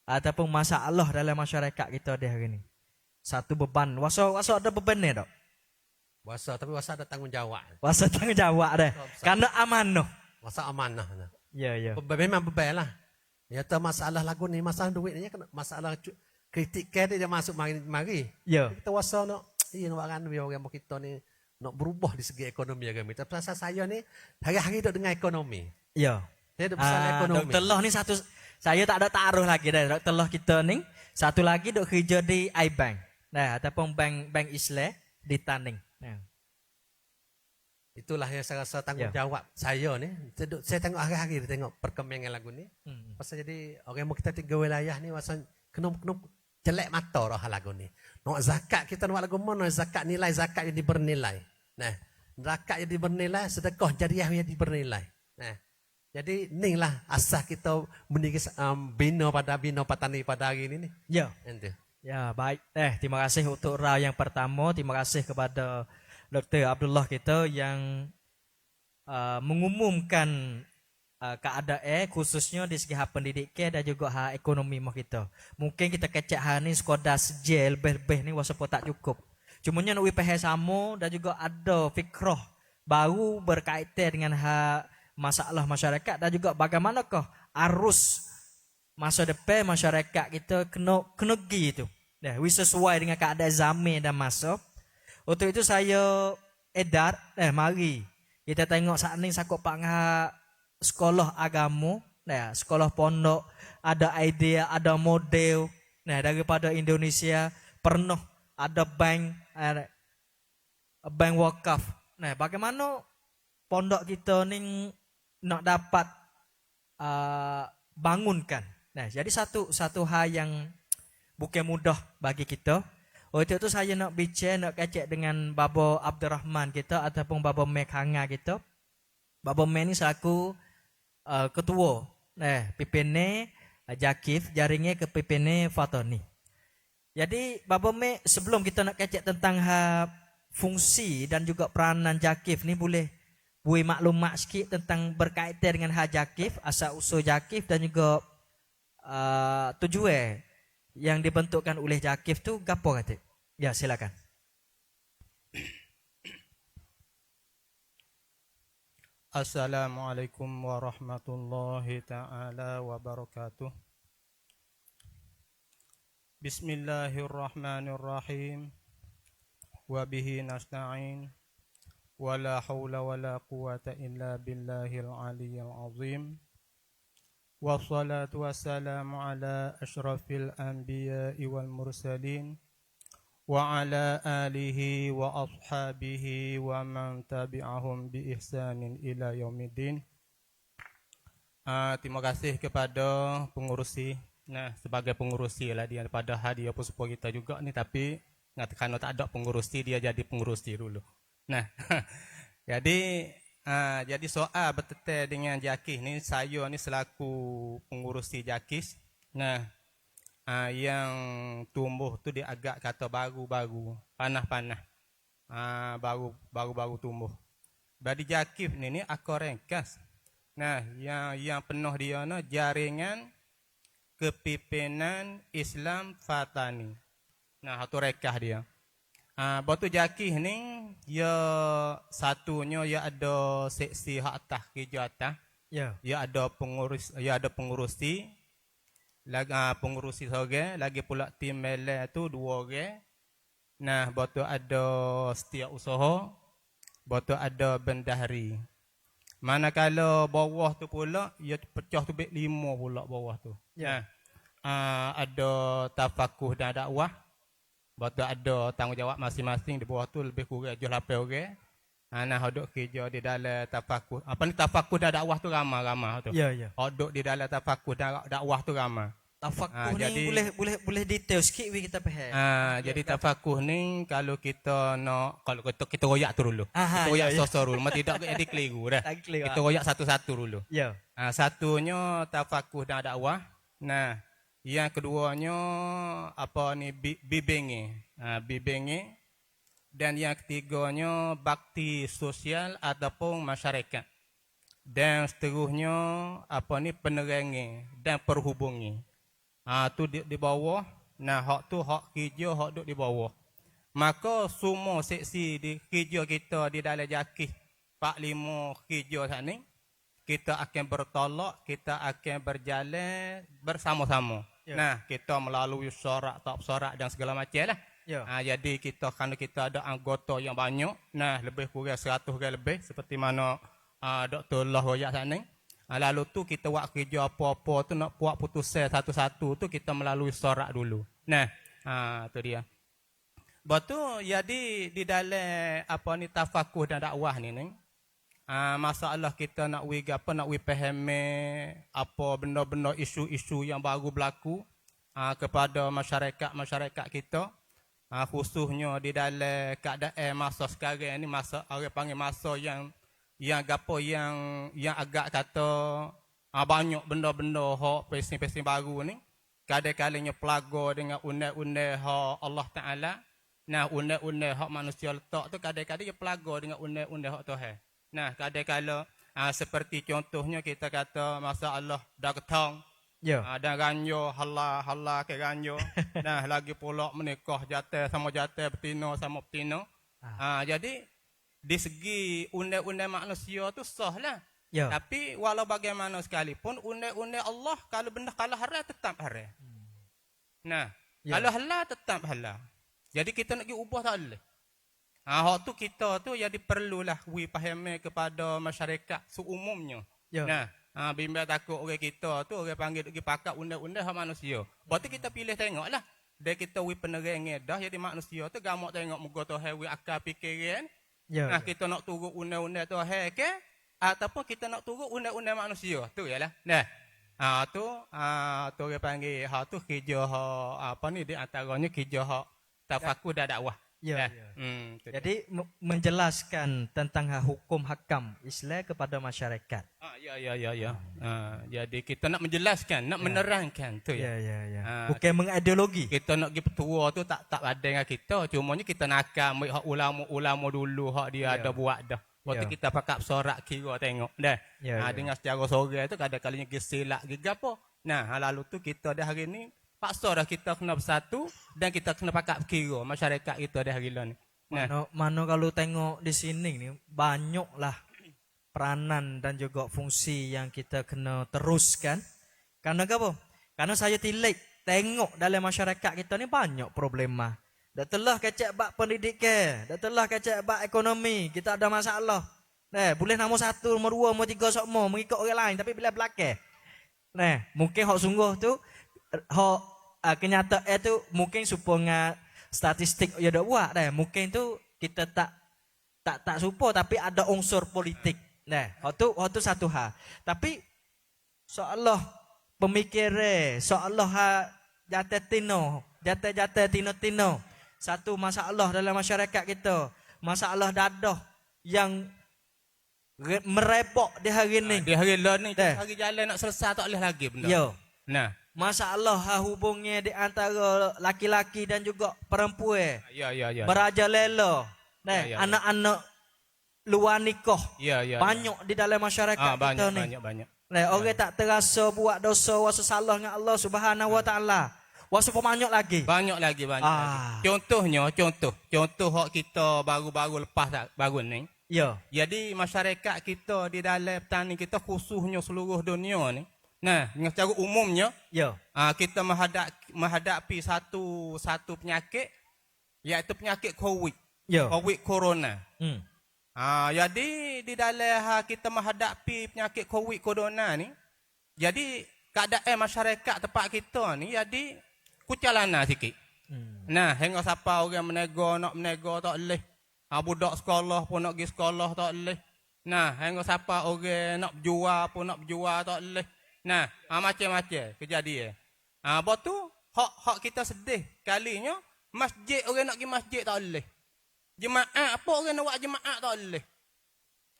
ataupun masalah dalam masyarakat kita dia hari ni. Satu beban. Wasa ada beban ni dok. Tapi ada tanggungjawab. Wasa tanggungjawab dah. Karena amanah. Masa amanah. Ya, ya. Memang beban lah. Ya tu masalah lagu ni, masalah duit ni masalah kritik dia masuk mari. Ya. Kita wasa nak nak kan orang kita ni nak berubah di segi ekonomi agama. Tapi pasal saya ni hari-hari duduk dengan ekonomi. Ya. Saya duduk pasal ekonomi. Dr. Loh ni satu, saya tak ada taruh lagi dah. Dr. Loh kita ni satu lagi duk kerja di iBank. Ataupun bank Islam di Taning. Itulah yang saya rasa tanggungjawab saya ni. Saya tengok hari-hari tengok perkembangan lagu ni. Pasal jadi orang mau kita 3 wilayah ni masa kena jelek mata roh lagu ni. Nak zakat kita nak lagu mana zakat nilai zakat yang bernilai. Zakat yang bernilai, sedekah jariah yang bernilai. Jadi inilah asas kita bina petani pada hari ini ni. Ya. Ya, baik. Terima kasih untuk round yang pertama. Terima kasih kepada Dr. Abdullah kita yang mengumumkan keadaan khususnya di segi hak pendidikan dan juga hak ekonomi kita. Mungkin kita kecek hari ni sekadar sejel lebih-lebih ni wasapo tak cukup. Cumanya nak WPH sama dan juga ada fikrah baru berkaitan dengan hak masalah masyarakat dan juga bagaimanakah arus masa depan masyarakat kita kena gitu. Sesuai dengan keadaan zaman dan masa. Untuk itu saya mari kita tengok saat ni sakut pangha sekolah agama, sekolah pondok, ada idea, ada model, daripada Indonesia pernah ada bank wakaf. Bagaimana pondok kita ni nak dapat bangunkan. Jadi satu hal yang bukan mudah bagi kita. Waktu itu saya nak bicara, nak kacak dengan Baba Abdurrahman kita ataupun Baba Mek Hanga kita. Baba Mek ni selaku ketua. Pipene Jakif jaringnya ke pipene Fatoni. Jadi Bapa Me sebelum kita nak kecek tentang fungsi dan juga peranan Jakif ni boleh bui maklumat sikit tentang berkaitan dengan Jakif, asal usul Jakif dan juga tujuan yang dibentukkan oleh Jakif tu gapo kata? Ya, silakan. Assalamualaikum warahmatullahi ta'ala wabarakatuh. Bismillahirrahmanirrahim. Wabihi nasta'in. Wala hawla wala quwata illa billahil aliyyil azim. Wassalatu wassalamu ala ashrafil anbiya'i wal mursalin. Wa ala alihi wa ashabihi wa man tabi'ahum bi ihsanin ila yaumiddin. Terima kasih kepada pengurusi. Nah, sebagai pengurusi lah dia pada hadiah puspo kita juga ni, tapi kalau tak ada pengurusi dia jadi pengurusi dulu. Nah, jadi soal bertetel dengan Jakis ni, saya ni selaku pengurusi Jakis. Nah, yang tumbuh tu dia agak kata baru-baru, panah-panah, baru-baru tumbuh. Bagi Jakif ni akar ringkas. Nah, yang penuh dia na jaringan kepimpinan Islam Fatani. Nah, satu rekah dia. Batu Jakif ni, ya satunya ya ada seksi hak atas kerja atas. Ya. Ya ada pengurus, ya ada pengurusi. Lagi pengurusi seorang, lagi pula tim mele tu 2 orang. Nah, betul ada setiap usaha, betul ada bendahari. Manakala bawah tu pula, ia pecah tu 5 pula bawah tu. Ya. Ada tafakuh dan dakwah. Betul ada tanggungjawab masing-masing di bawah tu lebih kurang 8 orang. Nah, duduk kerja di dalam tafakuh. Apa ni tafakuh dan dakwah tu ramah tu. Ya, ya. Duduk di dalam tafakuh dan dakwah tu ramah. Tafakuh ni jadi, boleh detail sikit kita faham. Jadi tafakuh ni kalau kita nak, kalau kita royak tu dulu. Kita royak sosor dulu. Tidak jadi keliru dah. Kita royak satu-satu dulu. Ya. Satunya tafakuh dan dakwah. Nah, yang keduanya apa ni bibengi. Bibengi. Dan yang ketiganya bakti sosial ataupun masyarakat. Dan seterusnya apa ni penerangi dan perhubungi. Tu di bawah. Nah, hak tu hak kerja hak duduk di bawah. Maka semua seksi di kerja kita di dalam Jakis 45 kerja saat ni, kita akan bertolak, kita akan berjalan bersama-sama. Ya. Nah, kita melalui sorak, tak sorak dan segala macam lah. Ya. Jadi kita kerana kita ada anggota yang banyak, nah lebih kurang 100 orang lebih seperti mana Dr. Allah royak saat ni. Lalu tu kita buat kerja apa-apa tu nak buat putusan satu-satu tu kita melalui sorak dulu. Nah, tu dia. Betul, jadi di dalam apa ni tafakuh dan dakwah ni masalah kita nak fahami apa benda-benda isu-isu yang baru berlaku kepada masyarakat kita. Khususnya di dalam keadaan masa sekarang ni, masa orang panggil masa yang agak kata banyak benda-benda hak pesen-pesen baru ni, kadang-kadangnya pelago dengan undang-undang hak Allah Taala. Nah, undang-undang hak manusia letak tu kadang-kadang dia pelago dengan undang-undang hak Tuhan. Nah, kadang-kadang seperti contohnya kita kata masalah dah ketang. Ya. Dan ranyo hala ke ranyo. Nah, lagi pula menikah jatuh sama jatuh, betina sama betina. Jadi di segi undang-undang manusia tu sah lah. Ya. Tapi walau bagaimana sekalipun undang-undang Allah kalau benda kalau haram tetap haram. Nah, ya. Kalau halal tetap halal. Jadi kita nak pergi ubah tak boleh. Hak tu kita tu jadi perlulah fahami kepada masyarakat seumumnya. Ya. Nah, bimbang takut orang kita tu orang panggil pergi pakat undang-undang hak manusia. Berarti kita pilih tengoklah. Dia kita penerang dah jadi manusia tu gamak tengok muka Tuhan akal fikiran. Ya, nah, kita nak turut undang-undang Tuhan ke ataupun kita nak turut undang-undang manusia. Tu yalah. Nah. Tu orang panggil hak tu kerja hak apa ni di antaranya kerja hak tafakuh dan dakwah. Ya. Jadi menjelaskan tentang hukum hakam Islam kepada masyarakat. Ya. Jadi kita nak menjelaskan, nak menerangkan tu ya. Ya. Ah, Bukan mengideologi. Kita nak pergi petua tu tak ada dengan kita. Cumanya kita nak ambil hak ulama-ulama dulu hak dia ada buat dah. Waktu Ya. kita pakai sorak kira tengok dah. Ya. Dengan secara sorak tu kadang-kadang gesilak ke apa. Nah, lalu tu kita dah hari ni paksa dah kita kena bersatu dan kita kena pakai kira masyarakat kita dah hari ni. Nah, Mana kalau tengok di sini ni banyaklah peranan dan juga fungsi yang kita kena teruskan. Karena apa? Karena saya tilik tengok dalam masyarakat kita ni banyak problema. Dah telah kecek bab pendidikan, dah telah kecek bab ekonomi, kita ada masalah. Boleh nombor 1, nombor 2, nombor 3 sokmo mengikut orang lain tapi bila belakang. Mungkin hak sungguh tu hak kenyataan tu mungkin supaya statistik ya dah buat dah. Mungkin tu kita tak supo tapi ada unsur politik. Hak tu satu hal. Tapi soalah pemikiran, soalah jatah tino. Satu masalah dalam masyarakat kita, masalah dadah yang merebak di hari ni. di hari ni hari jalan nak selesai tak boleh lagi benda. Ya. Nah, Masalah hubungnya di antara laki-laki dan juga perempuan. ya. Beraja lela. Ya. Anak-anak luar nikah. Ya. Banyak di dalam masyarakat kita ni. Banyak. Orang tak terasa buat dosa, wasa salah dengan Allah Subhanahu Wa Taala. Wasa banyak lagi. Banyak lagi. Contoh hak kita baru-baru lepas baru ni. Ya. Jadi masyarakat kita di dalam petani kita khususnya seluruh dunia ni. Nah, dengan secara umumnya Ya. kita menghadapi satu penyakit iaitu penyakit COVID. Ya. COVID corona. Hmm. Jadi di dalam kita menghadapi penyakit COVID corona ni, jadi keadaan masyarakat tempat kita ni jadi kucalana sikit. Nah, hingga siapa orang nak menego tak boleh. Budak sekolah pun nak pergi sekolah tak boleh. Nah, hingga siapa orang nak berjual pun nak berjual tak boleh. Nah, macam-macam kejadian. Lepas tu hak kita sedih kalinya masjid orang nak pergi masjid tak boleh. Jemaah apa orang nak buat jemaah tak boleh.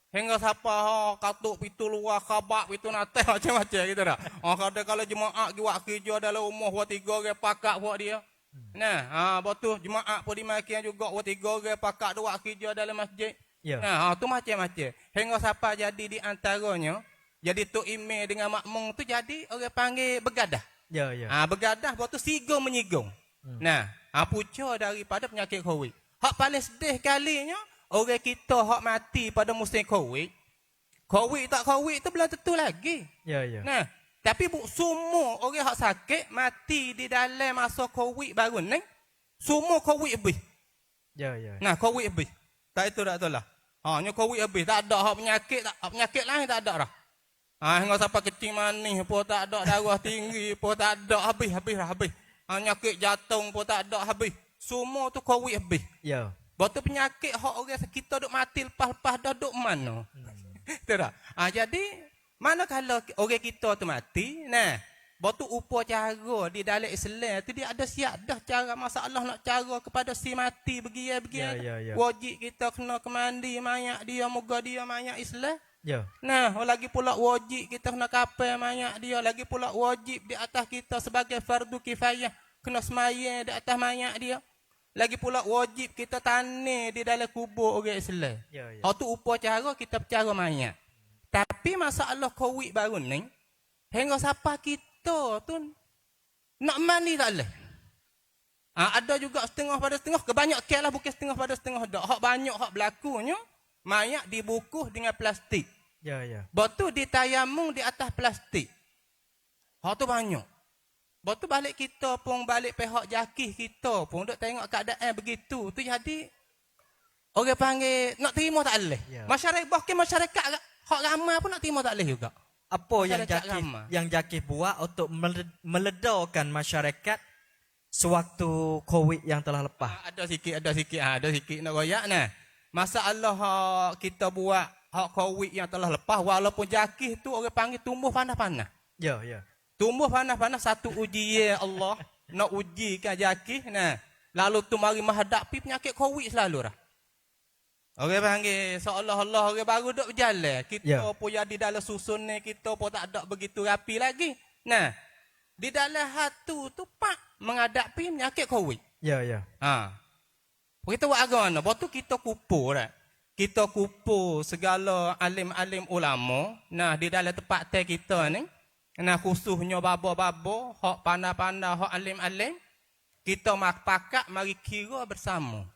Hingga siapa katuk pintu luar khabak pintu natas macam-macam gitu dah. Kalau jemaah pergi buat kerja dalam rumah buat 3 orang pakak buat dia. Nah, betul jemaah pun dimakian juga buat 3 orang pakak buat kerja dalam masjid. Ya. Nah, tu macam-macam. Hingga siapa jadi di antaranya, jadi tu imam dengan makmum tu jadi orang panggil begadah. Ya. Begadah buat tu sigung menyigung. Nah, punca daripada penyakit COVID. Hak paling sedih kalinya orang kita hak mati pada musim COVID. COVID tak COVID tu belum tentu lagi. Ya. Nah, tapi semua orang hak sakit mati di dalam masa COVID baru ni, semua COVID habis. Ya. Nah, COVID habis. Tak itu tak lah. Hanya COVID habis, tak ada hak penyakit lain tak ada dah. Hingga siapa kecil manis pun tak ada, darah tinggi pun tak ada, habis. Penyakit jantung pun tak ada, habis. Semua tu COVID habis. Ya. Betul penyakit hak orang kita duk mati lepas-lepas dah duk mana. Betul tak? Jadi mana kalau orang kita tu mati, nah, betul upacara di dalam Islam tu dia ada siap dah cara masalah nak cara kepada si mati begian. Ya. Wajib kita kena kemandi mayat dia, moga dia mayat Islam. Ya. Nah, lagi pula wajib kita kena kapal mayat dia, lagi pula wajib di atas kita sebagai fardu kifayah kena semayang di atas mayat dia. Lagi pula wajib kita tanah di dalam kubur orang Islam. Ya. Tu upacara kita bercara mayat. Tapi masalah COVID baru ni, hingga siapa kita tu nak mandi tak boleh. Ada juga setengah pada setengah, kebanyakan lah bukan setengah pada setengah dak. Hak banyak hak berlakunya mayat dibungkus dengan plastik. Ya. Batu ditayamung di atas plastik. Hak tu banyak. Batu balik kita pun balik pihak jakih kita pun duk tengok keadaan begitu. Tu jadi orang panggil nak terima tak boleh. Ya. Masyarakat bahkan masyarakat hak ramai pun nak terima tak boleh juga. Apa Masyarakat yang Jakih buat untuk meledakan masyarakat sewaktu COVID yang telah lepas? Ada sikit nak royak nah. Masalah kita buat hak COVID yang telah lepas walaupun jakih tu orang panggil tumbuh panas-panas. Ya. Tumbuh panas-panas satu ujian Allah nak ujikan jakih nah. Lalu tu mari menghadapi penyakit COVID selalu dah. Orang panggil seolah-olah orang baru duk berjalan. Kita Ya. pun jadi dalam susun ni, kita pun tak ada begitu rapi lagi. Nah, di dalam hatu tu pak menghadapi penyakit COVID. Ya, ya. Ha. Kita buat agak mana? Waktu kita kumpul dah. Kita kumpul segala alim-alim ulama. Nah, di dalam tempat teh kita ni. Nah, khususnya babo-babo, hak pandai-pandai, hak alim-alim. Kita pakat mari kira bersama.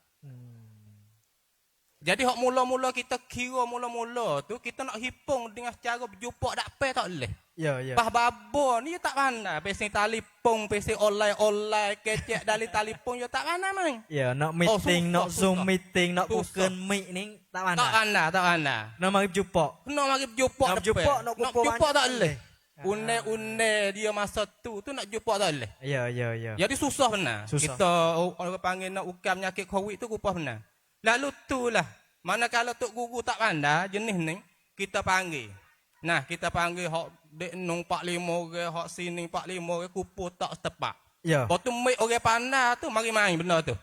Jadi hak mula-mula kita kira mula-mula tu, kita nak hipung dengan cara berjumpa tak apa tak boleh. Ya, ya. Bah babo ni dia tak pandai. Pesi telefon, pesi online, kecek dari telefon dia tak pandai main. Ya, nak meeting, susah, nak Zoom susah. meeting, nak Susah. bukan mic ni tak Tak pandai. pandai, tak pandai. Nak mari jumpa. Nak mari berjumpa Nak tak berjumpa, apa. nak Nak kumpul berjumpa banyak tak tak boleh. boleh. Une dia masa tu nak jumpa tak boleh. Ya, ya, ya. Jadi susah benar. Susah. Kita orang panggil nak ukam penyakit COVID tu rupa benar. Lalu tu lah. Manakala tok guru tak pandai jenis ni, kita panggil. Nah, kita panggil hak dek nung 45 orang, hak sini 45 orang kumpul tak setepak. Ya. Lepas tu make orang pandai tu mari main benda tu.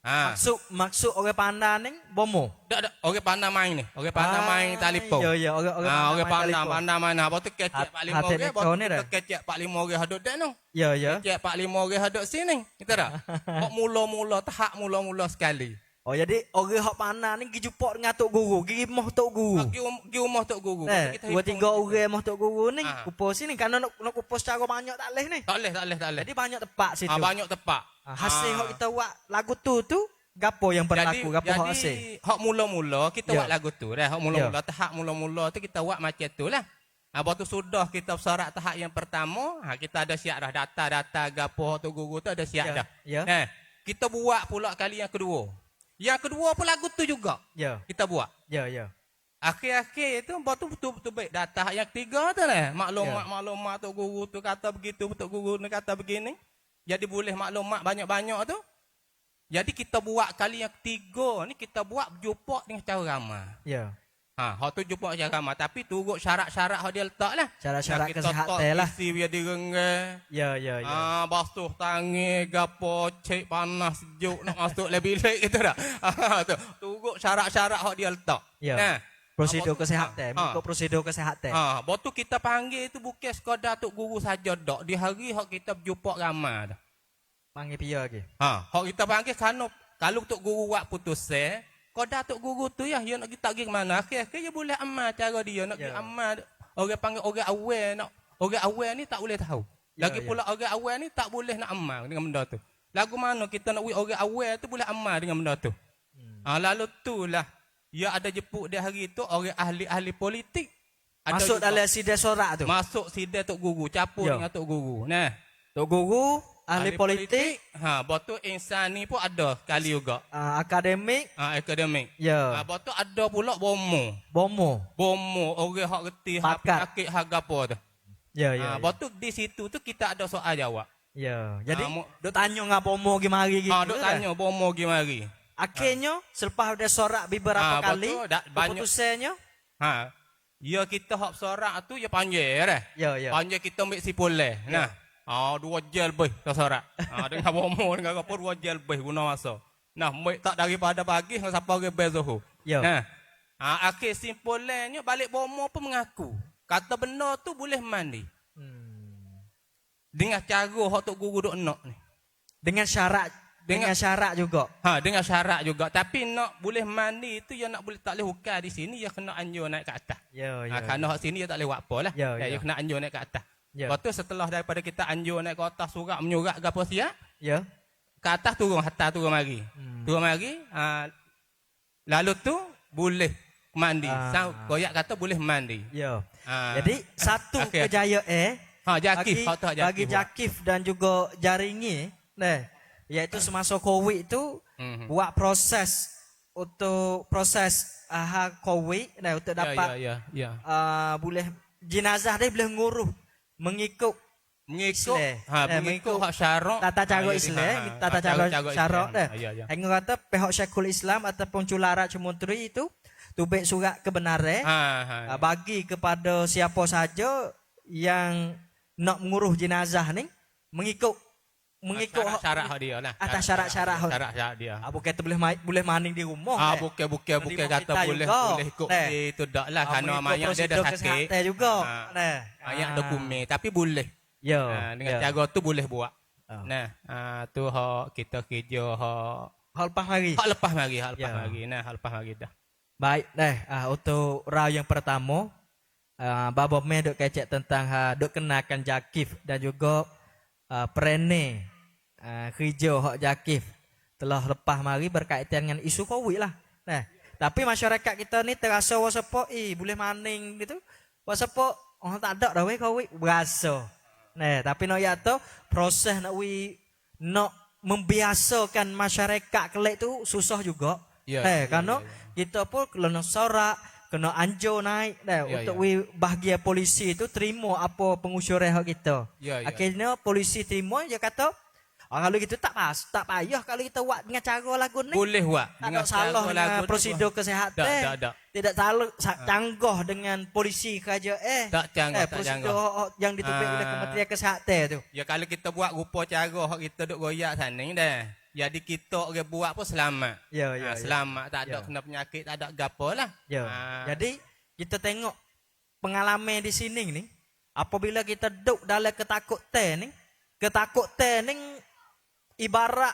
Ha. Maksud orang pandai ni bomo. Tak orang pandai main ni. Orang pandai main telefon. Ya, ya, orang Orang main telefon. pandai main. Lepas tu kecek Hat- 45 hati orang, elektronik lepas tu dah. kita kecek 45 orang hadut dek tu. Ya, ya. Kecek 45 orang hadut sini. Kita dah. Hak mula-mula, tahap mula-mula sekali. Oh, jadi orang hak pandai ni pergi jumpa dengan tok guru, pergi rumah tok guru. Pergi rumah tok guru. Eh, dua tiga orang rumah tok guru ni Ah. kumpul sini kerana nak kumpul secara banyak tak leh ni. Tak boleh. Jadi banyak tempat situ. Banyak tepak. Hasil hak kita buat lagu tu gapo yang berlaku, gapo hak hasil. hak mula-mula kita Ya. buat lagu tu dah. Hak mula-mula, tahap mula-mula tu kita buat macam tu lah. Lepas tu sudah kita bersorak tahap yang pertama, kita ada siap dah data-data gapo tu guru tu ada siap Ya, dah. ya. Kita buat pula kali yang kedua. Yang kedua pun lagu tu juga. Ya, Kita buat. ya, ya. Akhir-akhir tu lepas tu betul-betul baik. Data yang ketiga tu lah. Ya. Maklumat tu guru tu kata begitu, tu guru ni kata begini. Jadi boleh maklumat banyak-banyak tu. Jadi kita buat kali yang ketiga ni kita buat berjumpa dengan cara ramah. Ya. Hak tu jumpa cara ramah tapi turut syarat-syarat hak dia letak lah. Syarat-syarat Kita kesihatan tak lah. isi biar direngah. Ya, ya, ya. Basuh tangan, gapo, cek panas, sejuk, nak masuk lebih bilik gitu dah. Tu, turut syarat-syarat hak dia letak. Ya. Nah, Prosedur lepas tu- kesihatan, mengikut prosedur kesihatan. Lepas tu kita panggil tu bukan sekadar tok guru saja dak. Di hari hak kita berjumpa ramai dah. Panggil pia lagi. Hak kita panggil kalau tok guru buat putusan, sekadar tok guru tu ya, dia nak kita pergi ke mana? Akhir-akhir dia boleh amal cara dia nak pergi Ya. amal. Orang panggil orang aware nak. Orang aware ni tak boleh tahu. Ya, Lagi ya. pula orang aware ni tak boleh nak amal dengan benda tu. Lagu mana kita nak orang aware tu boleh amal dengan benda tu. Lalu tu lah. Ya ada jemput dia hari tu orang ahli-ahli politik. Ada Masuk juga. dalam sidang sorak tu. Masuk sidang tok guru, campur Ya. dengan tok guru. Nah, Tok guru, ahli politik, lepas tu insan ni pun ada kali juga. akademik, Akademik. ya. Lepas tu ada pula bomo. Bomo. Orang hak reti hak Pakat. penyakit hak gapo tu. Ya, ya. Lepas tu di situ tu kita ada soal jawab. Ya. Jadi mo- duk tanya ngah bomo gi mari gitu. Duk dah. tanya bomo gi mari. Akhirnya selepas ada sorak beberapa Lepas kali, tu banyak. keputusannya, Ya kita hak sorak tu ya panggil dah. ya, ya. Panggil kita ambil sipoleh. Nah. 2 jam lebih tak sorak. Dengan bomo dengan apa 2 jam lebih guna masa. Nah, ambil tak daripada pagi sampai sampai ke Zuhur. Ya. Nah. Akhir simpolnya balik bomo pun mengaku. Kata benda tu boleh mandi. Dengan cara hak tok guru duk nak ni. Dengan syarat, dengan syarat juga. Dengan syarat juga. Tapi nak boleh mandi tu ya nak boleh tak boleh hukar di sini ya kena anjur naik ke atas. Ya, ya. Kerana hak sini ya tak boleh buat apa lah. Ya, Ya, ya. kena anjur naik ke atas. Ya. Lepas tu setelah daripada kita anjur naik ke atas surat menyurat ke apa siap, Ya. ke atas turun, hatta turun mari. Turun mari, lalu tu boleh mandi. Koyak kata boleh mandi. Ya. Ah, Jadi satu akhir. kejayaan Jakif, hak tu hak bagi Jakif. Jakif dan juga Jaringi, iaitu semasa Covid itu buat proses untuk proses Covid, untuk dapat Ya. boleh jenazah dia boleh nguruh mengikut Mengikut, Islam. mengikut hak syarak. tata cara Islam, tata cara syarak dah. Ya. Hingga kata pihak Syekhul Islam ataupun Cularat Cemunteri itu tubik surat kebenaran bagi kepada siapa saja yang nak menguruh jenazah ni mengikut mengikut syarat hak dia lah. atas syarat-syarat. Syarat dia. Bukan tu boleh maning di rumah. Bukan Di rumah kata kita boleh juga. boleh ikut Nah. itu dak lah kerana Mengikut mayat dia prosedur dah sakit. kesihatan juga. Nah. Mayat dokumen tapi boleh. Yo. Dengan cara tu boleh buat. Oh. Nah, tu hak kita kerja hak Hal lepas hari. hak lepas mari, hak lepas Ya. mari. Nah, hak lepas mari dah. Baik, untuk round yang pertama, Babo Me duk kecek tentang duk kenakan Jakif dan juga perene kerja hak Jakif telah lepas mari berkaitan dengan isu Covid lah. Nah, tapi masyarakat kita ni terasa wasepo boleh maning gitu. Wasepo orang tak ada dah weh Covid berasa. Nah, tapi no ya tu proses nak membiasakan masyarakat kelek tu susah juga. Ya, Karena kita pun kena sorak, kena anjur naik untuk bahagia polisi tu terima apa pengusyuran hak kita. Ya, ya. Akhirnya polisi terima dia kata, kalau gitu tak payah kalau kita buat dengan cara lagu ni. Boleh buat. Tak ada salah dengan prosedur kesihatan. Tak. Tidak salah canggah dengan polisi kerajaan. Tak canggah, tak prosedur yang ditupik oleh Kementerian Kesihatan tu. Ya kalau kita buat rupa cara hak kita duk goyak sana ni dah. Jadi kita orang buat pun selamat. Ya. Selamat, tak Ya. ada kena penyakit, tak ada gapo lah. Ya. Jadi kita tengok pengalaman di sini ni, apabila kita duduk dalam ketakutan ni ibarat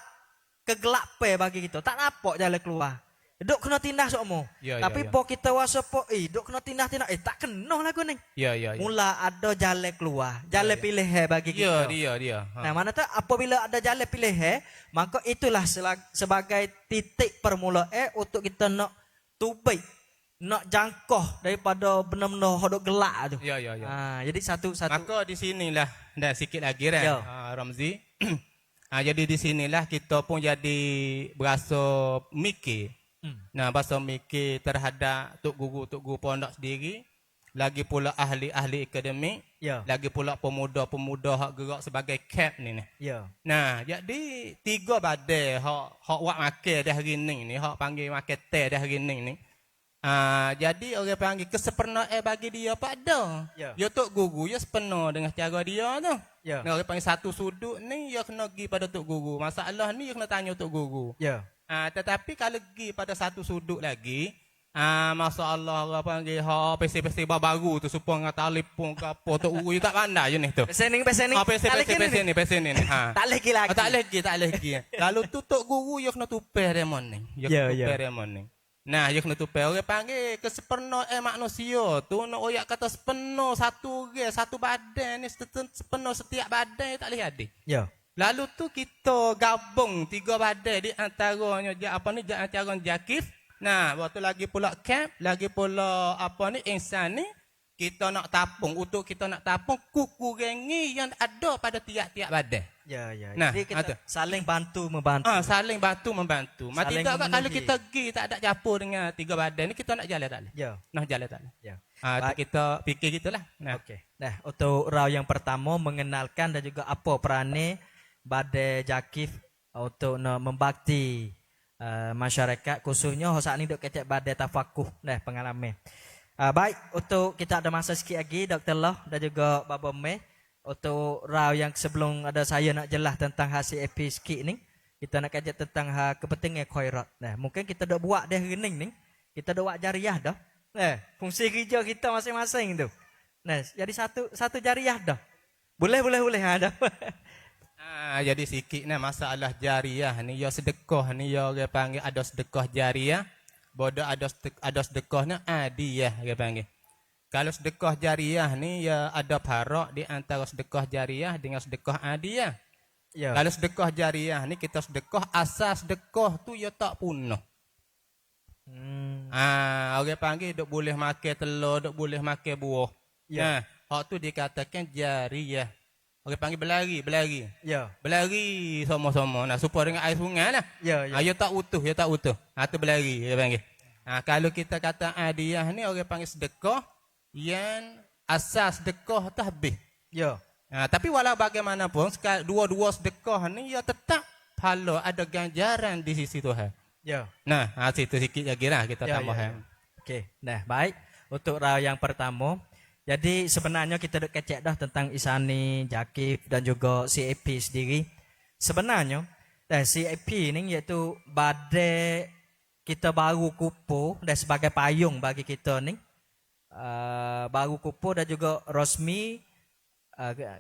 kegelapan bagi kita. Tak nampak jalan keluar. Duk kena tindah semua. Ya, Tapi ya. po kita wasepo duk kena tindah tak kena lagu ni. Ya. Mula ada jalan keluar, jalan pilihan bagi Ya, kita. dia. Nah, mana tu apabila ada jalan pilihan, maka itulah sebagai titik permulaan untuk kita nak tubik, nak jangkau daripada benar-benar hodok gelak tu. Ya. Jadi satu-satu. Maka di sinilah dah sikit lagi kan Ya. Ramzi. Jadi di sinilah kita pun jadi berasa mikir. Nah, berasa mikir terhadap tok guru pondok sendiri, lagi pula ahli-ahli akademik, Ya. lagi pula pemuda-pemuda hak gerak sebagai cap ni. Ya. Nah, jadi 3 badai hak buat makan dah hari ni, hak panggil makan teh dah hari ni. Jadi orang panggil kesempurnaan bagi dia pada. Ya. Ya tok guru ya sepenuh dengan cara dia tu. Ya. Nah, orang panggil satu sudut ni ya kena pergi pada tok guru. Masalah ni ya kena tanya tok guru. Ya. Tetapi kalau pergi pada satu sudut lagi, masalah orang panggil PC baru tu supaya dengan telefon ke apa tok guru tak pandai je ni tu. Pesan ni. PC ni. Tak lagi lagi. Tak lagi. Lalu tu tok guru ya kena tupai remon ni. Ya. Tupai remon ni. Nah, ya kena tupai. Orang panggil kesempurnaan manusia tu nak oyak kata sepenuh satu orang, satu badan ni sepenuh setiap badan tak boleh ada. Ya. Lalu tu kita gabung 3 badan di antaranya antara Jakif. Nah, waktu lagi pula camp, lagi pula insan ni kita nak tapung. Untuk kita nak tapung kukurangi yang ada pada tiap-tiap badan. Ya. Nah, Jadi kita saling bantu membantu. Saling bantu membantu. Mati Saling tak kalau memenuhi. kita pergi tak ada campur dengan 3 badan ni kita nak jalan tak boleh. Ya. Nak jalan tak boleh. Ya. Tu kita fikir gitulah. Nah. Okey. Nah, untuk round yang pertama mengenalkan dan juga apa perannya badai Jakif untuk membakti masyarakat khususnya saat ni dok kecek badai tafakuh pengalaman. Baik, untuk kita ada masa sikit lagi Dr. Loh dan juga Babo Me untuk round yang sebelum ada saya nak jelas tentang hasil EP sikit ni, kita nak kaji tentang kepentingan khairat. Nah, mungkin kita dah buat dah rening ni, kita dah buat jariah dah. Fungsi kerja kita masing-masing tu. Nah, jadi satu jariah dah. Boleh dah. Jadi sikit masalah jariah ni ya sedekah ni ya orang panggil ada sedekah jariah, bodoh ada sedekah ni adiyah orang panggil. Kalau sedekah jariah ni ya ada farak di antara sedekah jariah dengan sedekah adiyah. Ya. Kalau sedekah jariah ni kita sedekah asas sedekah tu ya tak punah. Orang panggil dok boleh makan telur, dok boleh makan buah. Ya. Nah, hak tu dikatakan jariah. Orang panggil berlari. Ya. Berlari sama-sama. Nah, supaya dengan air sungai lah. Ya. Ya tak utuh. Tu berlari dia panggil. Kalau kita kata adiyah ni orang panggil sedekah yang asas sedekah tu habis. Ya. Tapi walau bagaimanapun dua-dua sedekah ni ya tetap pahala ada ganjaran di sisi Tuhan. Ya. Nah, situ sikit lagi lah kita tambah. Okey. Nah, baik. Untuk round yang pertama, jadi sebenarnya kita dah kecek dah tentang Isani, Jakif dan juga CAP sendiri. Sebenarnya CAP ni iaitu badai kita baru kupu dan sebagai payung bagi kita ni baru kupu dan juga resmi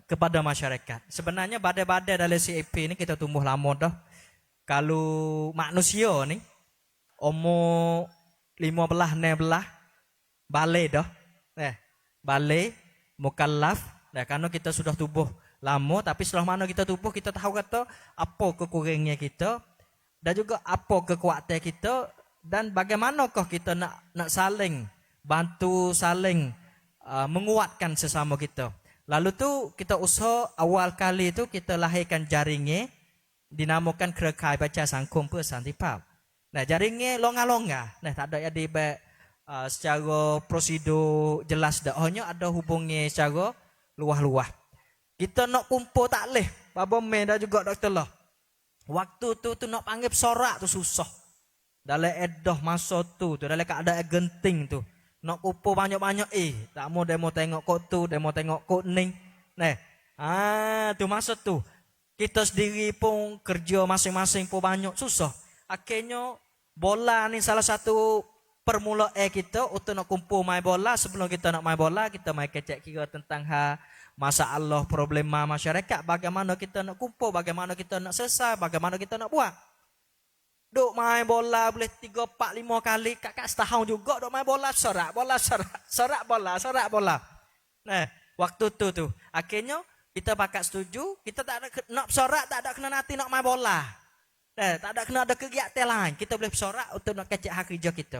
kepada masyarakat. Sebenarnya badai-badai dalam CAP ni kita tumbuh lama dah. Kalau manusia ni umur 15 16 balik dah. Balik mukallaf. Karena kita sudah tubuh lama, tapi setelah mana kita tubuh kita tahu kata apa kekurangnya kita dan juga apa kekuatan kita dan bagaimanakah kita nak saling bantu, saling menguatkan sesama kita. Lalu tu kita usaha awal kali tu kita lahirkan jaringnya dinamakan Kerekai Baca Sangkum Persantipap. Jaringnya longa-longa. Tak ada jadi secara prosedur jelas dah. Hanya ada hubungnya secara luah-luah. Kita nak kumpul tak leh. Baba Mei dah juga Dr. Lah. Waktu tu nak panggil sorak tu susah. Dalam edah masa tu dalam keadaan genting tu. Nak kumpul banyak-banyak tak mau demo tengok kok tu, demo tengok kok ning. Tu masa tu. Kita sendiri pun kerja masing-masing pun banyak susah. Akhirnya bola ni salah satu permulaan kita untuk nak kumpul main bola. Sebelum kita nak main bola, kita main kecek kira tentang masalah problema masyarakat, bagaimana kita nak kumpul, bagaimana kita nak selesai, bagaimana kita nak buat. Duk main bola boleh 3, 4, 5 kali, kakak setahun juga duk main bola, sorak bola. Waktu tu akhirnya kita pakat setuju, kita tak ada nak sorak, tak ada kena nanti nak main bola. Tak ada kena ada kegiatan lain, kita boleh sorak untuk nak kecek hak kerja kita.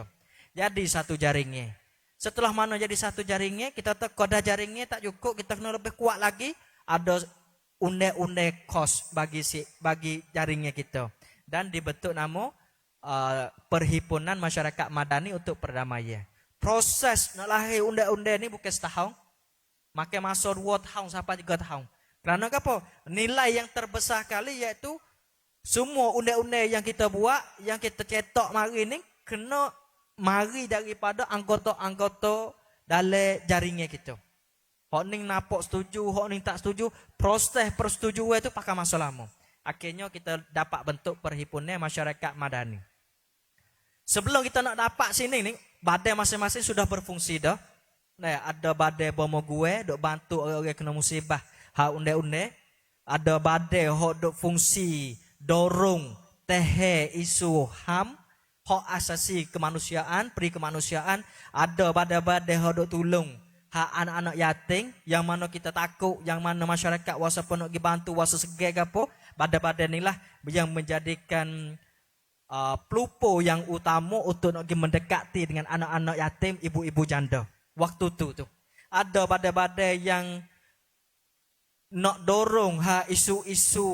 Jadi satu jaringnya. Setelah mana jadi satu jaringnya, kita tak kodah jaringnya tak cukup, kita kena lebih kuat lagi. Ada unde-unde kos bagi jaringnya kita. Dan dibentuk nama Perhimpunan Masyarakat Madani untuk Perdamaian. Proses nak lahir unde-unde ni bukan setahun. Makin masa 2 tahun sampai 3 tahun. Kerana apa? Nilai yang terbesar kali iaitu semua unde-unde yang kita buat, yang kita cetak mari ni kena mari daripada anggota-anggota dalam jaringnya kita. Hak ning napok setuju, hak ning tak setuju, proses persetujuan itu pakai masa lama. Akhirnya kita dapat bentuk Perhimpunan Masyarakat Madani. Sebelum kita nak dapat sini ni, badai masing-masing sudah berfungsi dah. Ada badai bomo gue dok bantu orang-orang kena musibah hak unde-unde. Ada badai hak dok fungsi dorong tehe isu HAM, hak asasi kemanusiaan, peri kemanusiaan. Ada badai-badai hak dok tolong hak anak-anak yatim, yang mana kita takut, yang mana masyarakat wasa pun nak dibantu, wasa segera gapo. Badai-badai inilah yang menjadikan pelupo yang utama untuk nak mendekati dengan anak-anak yatim, ibu-ibu janda. Waktu tu ada badai-badai yang nak dorong isu-isu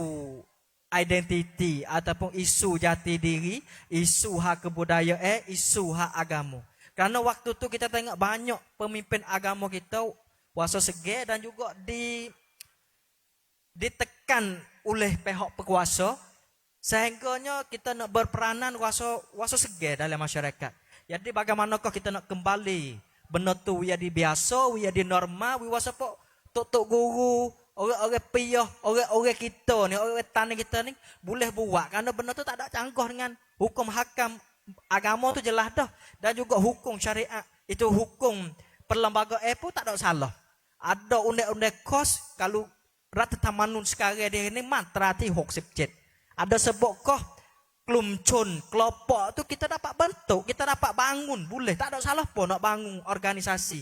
identiti ataupun isu jati diri, isu hak kebudayaan, isu hak agama. Kerana waktu tu kita tengok banyak pemimpin agama kita wasa segera dan juga ditekan oleh pihak berkuasa, sehingganya kita nak berperanan wasa segera dalam masyarakat. Jadi bagaimanakah kita nak kembali benda tu jadi biasa, jadi normal, wasa pok tok guru, orang-orang piyah, orang-orang kita ni, orang tani kita ni boleh buat kerana benda tu tak ada cangkuh dengan hukum hakam agama tu jelas dah, dan juga hukum syariat. Itu hukum perlembagaan pun tak ada salah. Ada undang-undang kos kalau rata tamanun sekarang dia ni matrati 67. Ada sebutkah kelumcun, kelompok tu kita dapat bentuk, kita dapat bangun, boleh. Tak ada salah pun nak bangun organisasi.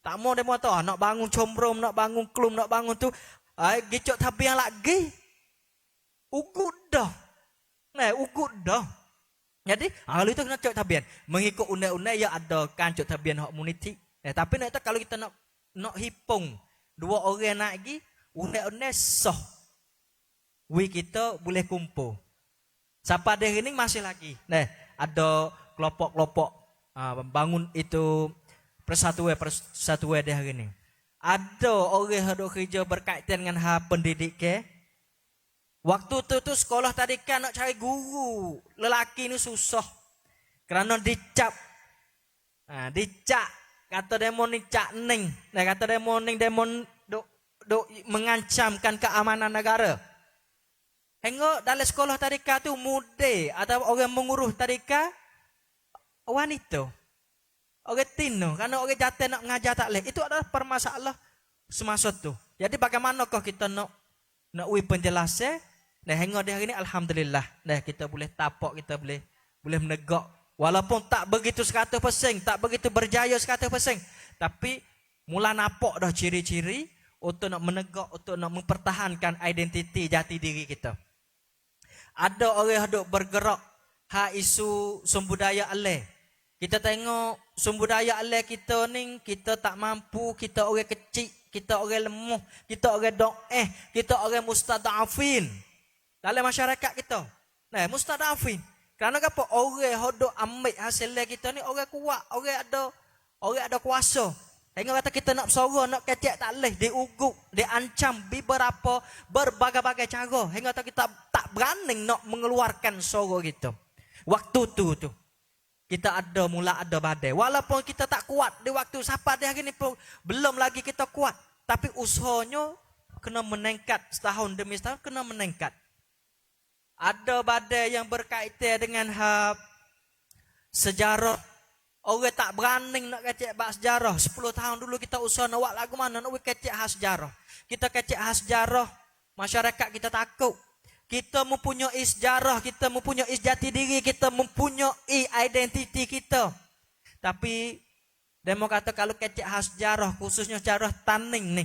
Tak mau demo tu, nak bangun combrom, nak bangun kelum, nak bangun tu. Gicok tabian lagi. Ugut dah. Ugut dah. Jadi, kalau itu kena cok tabian. Mengikut undang-undang yang ada kan cok tabian hak komuniti. Tapi nak kalau kita nak hipung 2 orang nak lagi, undang-undang sah. Kita boleh kumpul. Sampai hari ini masih lagi. Ada kelompok-kelompok bangun itu persatuan di hari ini. Ada orang yang ada kerja berkaitan dengan hal pendidikan. Waktu tu sekolah tadi kan nak cari guru lelaki ni susah. Kerana dicap. Dicap. Kata demo ni cak ning. Kata demo ning demo duk mengancamkan keamanan negara. Hingga dalam sekolah tadika tu muda atau orang mengurus tadika wanita. Orang tino, karena orang jatuh nak ngajar tak leh. Itu adalah permasalah semasa tu. Jadi bagaimanakah kita nak penjelasan? Nah, hingga di hari ini alhamdulillah, nah kita boleh tapak, kita boleh menegak. Walaupun tak begitu 100%, tak begitu berjaya 100%, tapi mula nampak dah ciri-ciri untuk nak menegak, untuk nak mempertahankan identiti jati diri kita. Ada orang yang bergerak isu sumber daya alam. Kita tengok sumber daya alam kita ni, kita tak mampu, kita orang kecil, kita orang lemah, kita orang do'eh, kita orang mustadafin dalam masyarakat kita. Nah, mustadafin. Kerana apa? Orang yang ambil hasil kita ni orang kuat, orang ada kuasa. Hingga kata kita nak bersuara, nak kecek tak boleh, diugut, diancam berbagai-bagai cara. Hingga kata kita tak berani nak mengeluarkan suara kita. Waktu tu kita mula ada badai. Walaupun kita tak kuat di waktu sampai di hari ni pun belum lagi kita kuat, tapi usahanya kena meningkat setahun demi setahun, kena meningkat. Ada badai yang berkaitan dengan sejarah. Orang tak berani nak kecek bab sejarah. 10 tahun dulu kita usaha nak buat lagu mana nak kecek sejarah. Kita kecek sejarah, masyarakat kita takut. Kita mempunyai sejarah, kita mempunyai jati diri, kita mempunyai identiti kita. Tapi demo kata kalau kecek sejarah, khususnya sejarah taning ni,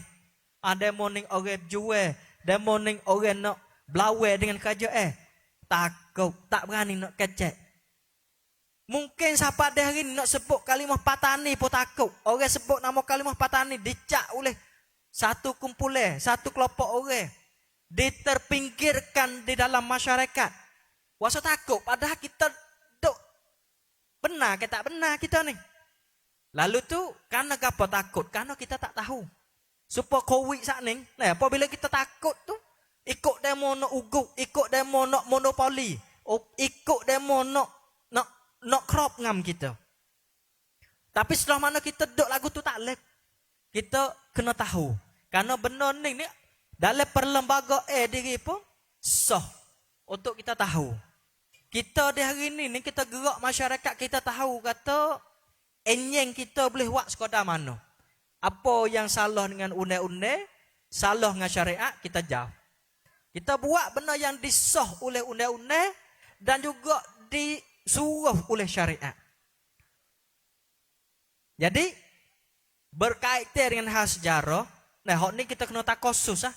ada morning orang jual, demo ning orang nak belawe dengan kerja takut, tak berani nak kecek. Mungkin siapa ada hari ni nak sebut kalimah patani pun takut. Orang sebut nama kalimah patani dicak oleh satu kumpulan, satu kelompok orang. Diterpinggirkan di dalam masyarakat. Wasa takut padahal kita duk benar ke tak benar kita ni. Lalu tu karena apa takut? Karena kita tak tahu. Supaya COVID saat ni, nah apabila kita takut tu ikut demo nak ugut, ikut demo nak monopoli, ikut demo nak crop ngam kita. Tapi setelah mana kita duk lagu tu tak lek, kita kena tahu. Karena benar ni dalam perlembagaan diri pun sah untuk kita tahu. Kita di hari ni kita gerak masyarakat, kita tahu kata enyeng kita boleh buat sekadar mana. Apa yang salah dengan undang-undang, salah dengan syariat, kita jauh. Kita buat benda yang disah oleh undang-undang dan juga disuruh oleh syariat. Jadi berkaitan dengan hal sejarah, nah hak ni kita kena tak khusus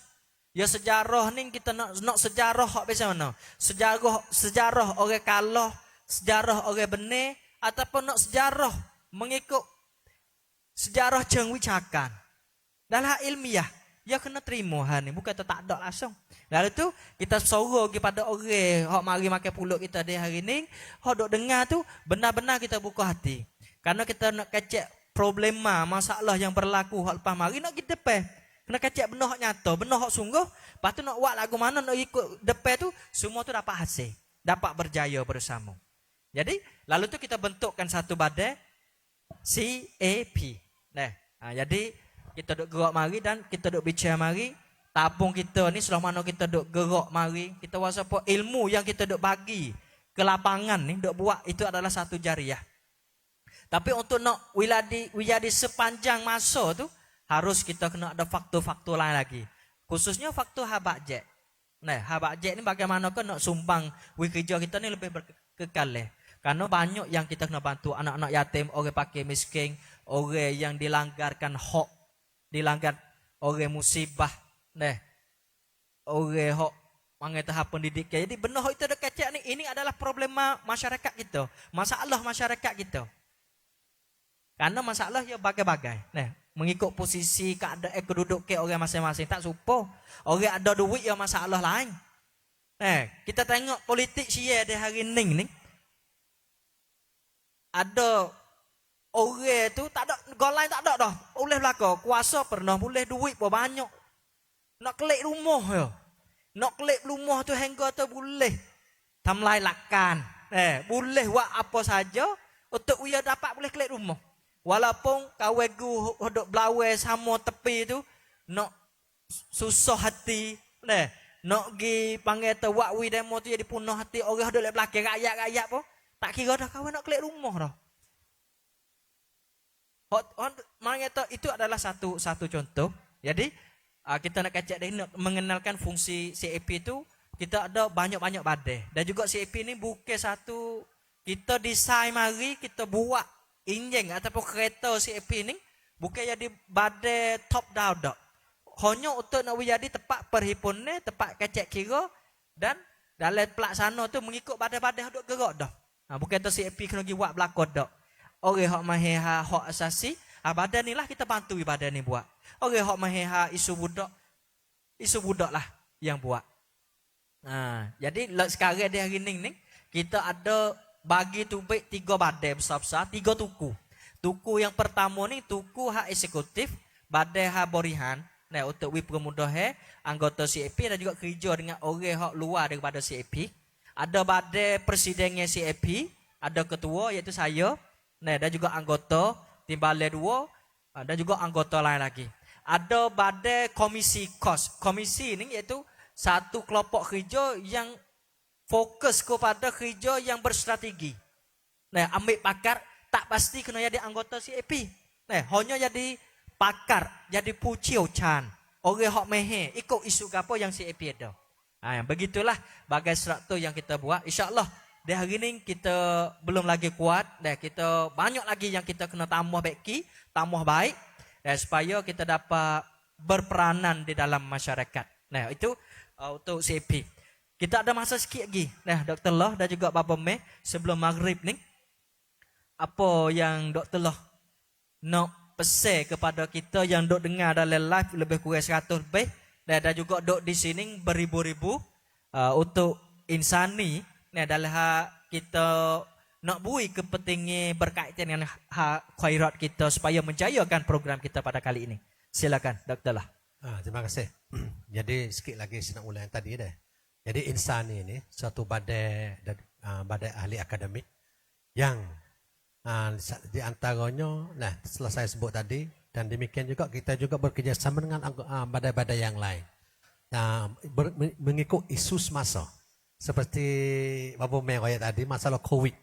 Ya sejarah ni kita nak sejarah hak biasa mana? Sejarah orang kalah, sejarah orang benar ataupun nak sejarah mengikut sejarah jeng wicakan. Dalam ilmiah, ya kena terima hal ni, bukan tak ada langsung. Lalu tu kita suruh kepada orang hak mari makan pulut kita di hari ni, hak dok dengar tu benar-benar kita buka hati. Karena kita nak kecek problema, masalah yang berlaku hak lepas mari nak kita depan. Kena kecek benda hak nyata, benda hak sungguh. Lepas tu nak buat lagu mana nak ikut depan tu, semua tu dapat hasil, dapat berjaya bersama. Jadi lalu tu kita bentukkan satu badai CAP. Jadi kita duk gerak mari dan kita duk bicara mari. Tabung kita ni selama mana kita duk gerak mari, kita rasa apa ilmu yang kita duk bagi ke lapangan ni duk buat itu adalah satu jariah. Tapi untuk nak wiladi sepanjang masa tu harus kita kena ada faktor-faktor lain lagi. Khususnya faktor habak jet. Nah, habak jet ni bagaimana kan nak sumbang kerja kita ni lebih berkekal. Karena banyak yang kita kena bantu anak-anak yatim, orang pakai miskin, orang yang dilanggarkan hak, dilanggar orang musibah. Nah, orang hak mangai tahap pendidikan. Jadi benar itu ada kecek ni, ini adalah problema masyarakat kita. Masalah masyarakat kita. Karena masalah ya bagai-bagai. Nah, mengikut posisi keadaan kedudukan orang masing-masing tak supo. Orang ada duit ya masalah lain. Kita tengok politik sia di hari ni. Ada orang tu tak ada golai tak ada dah. Boleh belaka kuasa pernah boleh duit banyak. Nak klik rumah ya. Nak klik rumah tu hingga tu boleh tamlai lakan. Boleh buat apa saja untuk ia dapat boleh klik rumah. Walaupun kawegu hodok blawe sama tepi tu nak susah hati, Nak gi panggil tu wakwi demo tu jadi punah hati orang duk lek belakang rakyat pun. Tak kira dah kawan nak kelik rumah dah. Itu adalah satu contoh. Jadi kita nak kacak nak mengenalkan fungsi CAP itu kita ada banyak-banyak badai. Dan juga CAP ni bukan satu kita desain mari kita buat enjin ataupun kereta CAP ni bukan jadi badai top down dak. Hanya untuk nak jadi tempat perhimpunan, tempat kacak kira dan dalam pelaksana tu mengikut badai-badai duk gerak dah. Bukan tu CAP kena pergi buat belakang dak. Orang hak maheha hak asasi, badan ni lah kita bantu badan ni buat. Orang hak maheha isu budak lah yang buat. Jadi sekarang di hari ni kita ada bagi tubik 3 badan besar-besar, 3 tuku. Tuku yang pertama ni tuku hak eksekutif, badan hak borihan. Nah, untuk wipermudah anggota CAP dan juga kerja dengan orang hak luar daripada CAP. Ada badan presidennya CAP, ada ketua iaitu saya. Nah, dan juga anggota timbalan 2 dan juga anggota lain lagi. Ada badai komisi kos. Komisi ini iaitu satu kelompok kerja yang fokus kepada kerja yang berstrategi. Nah, ambil pakar tak pasti kena jadi anggota CAP. Nah, hanya jadi pakar, jadi puciu chan. Orang hak mehe ikut isu apa yang CAP ada. Begitulah bagai struktur yang kita buat. InsyaAllah di hari ini kita belum lagi kuat dan kita banyak lagi yang kita kena tambah baik dan supaya kita dapat berperanan di dalam masyarakat. Nah, itu untuk CAP. Kita ada masa sikit lagi. Nah, Dr. Loh dan juga Bapa Meh sebelum maghrib ni apa yang Dr. Loh nak pesan kepada kita yang duk dengar dalam live lebih kurang 100 lebih dan juga duk di sini beribu-ribu untuk insani. Nah, dalam kita nak bui kepentingan berkaitan dengan khairat kita supaya menjayakan program kita pada kali ini. Silakan, Dr. Lah. Terima kasih. Jadi sikit lagi saya nak ulang yang tadi dah. Jadi insan ini suatu badai ahli akademik yang di antaranya, nah setelah saya sebut tadi dan demikian juga kita juga bekerjasama dengan badai-badai yang lain. Mengikut isu semasa. Seperti Bapak Merah tadi masalah COVID.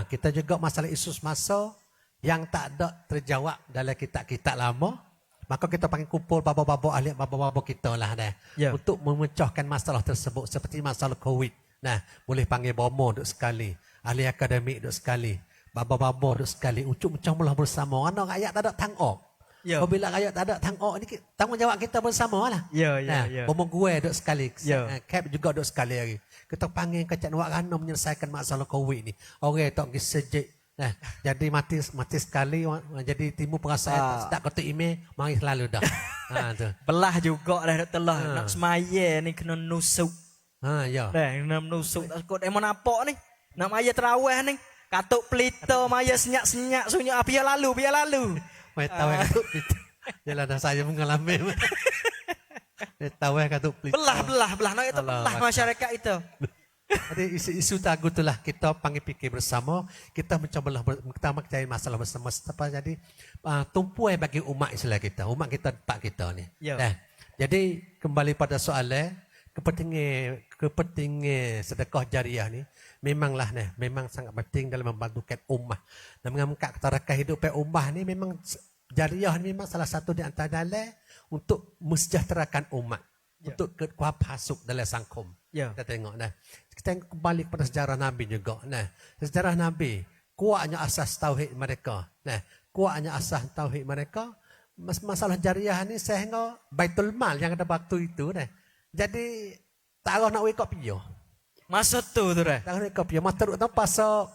Kita juga masalah isu semasa yang tak ada terjawab dalam kitab-kitab lama. Maka kita panggil kumpul bapa-bapa ahli bapa-bapa kita lah untuk memecahkan masalah tersebut seperti masalah COVID. Nah, boleh panggil bomo duk sekali, ahli akademik duk sekali, bapa-bapa duk sekali untuk macam belah bersama. Anak rakyat tak ada tangok. Apabila rakyat tak ada tanggung ni tanggungjawab kita bersama lah. Bomo gue duk sekali, Cap juga duk sekali lagi. Kita panggil kecak Wak Rana menyelesaikan masalah COVID ni. Orang tak pergi sejik. Nah, jadi mati sekali jadi timbul perasaan tak kata email mari selalu dah. Tu. Belah juga dah Dr. Loh. Nak semaya ni kena nusuk. Kena nusuk. Takut demo nampak ni. Nak maya terawih ni. Katuk pelita maya senyak-senyak sunyi biar lalu. Mai tahu katuk pelita. Yalah dah saya mengalami. Tahu katuk pelita. Belah. Nak itu belah masyarakat itu. Jadi isu tagu itulah kita panggil fikir bersama, kita mencoba kita mencari masalah bersama. Jadi tumpu bagi umat Islam kita, umat kita tempat kita ni. Jadi kembali pada soalan kepentingan sedekah jariah ni memanglah memang sangat penting dalam membantukan ummah dan mengangkat tarakan hidup ummah ni. Memang jariah ni memang salah satu di antara dalil untuk mensejahterakan umat, untuk kuat hasuk dalam sangkum. Kita tengok kita kembali kepada sejarah Nabi juga. Sejarah Nabi kuatnya asas tauhid mereka. Kuatnya asas tauhid mereka. Masalah jariah ni sehingga Baitul Mal yang ada waktu itu jadi tak nak wake up piyo. Masa tu Tak nak wake up piyo.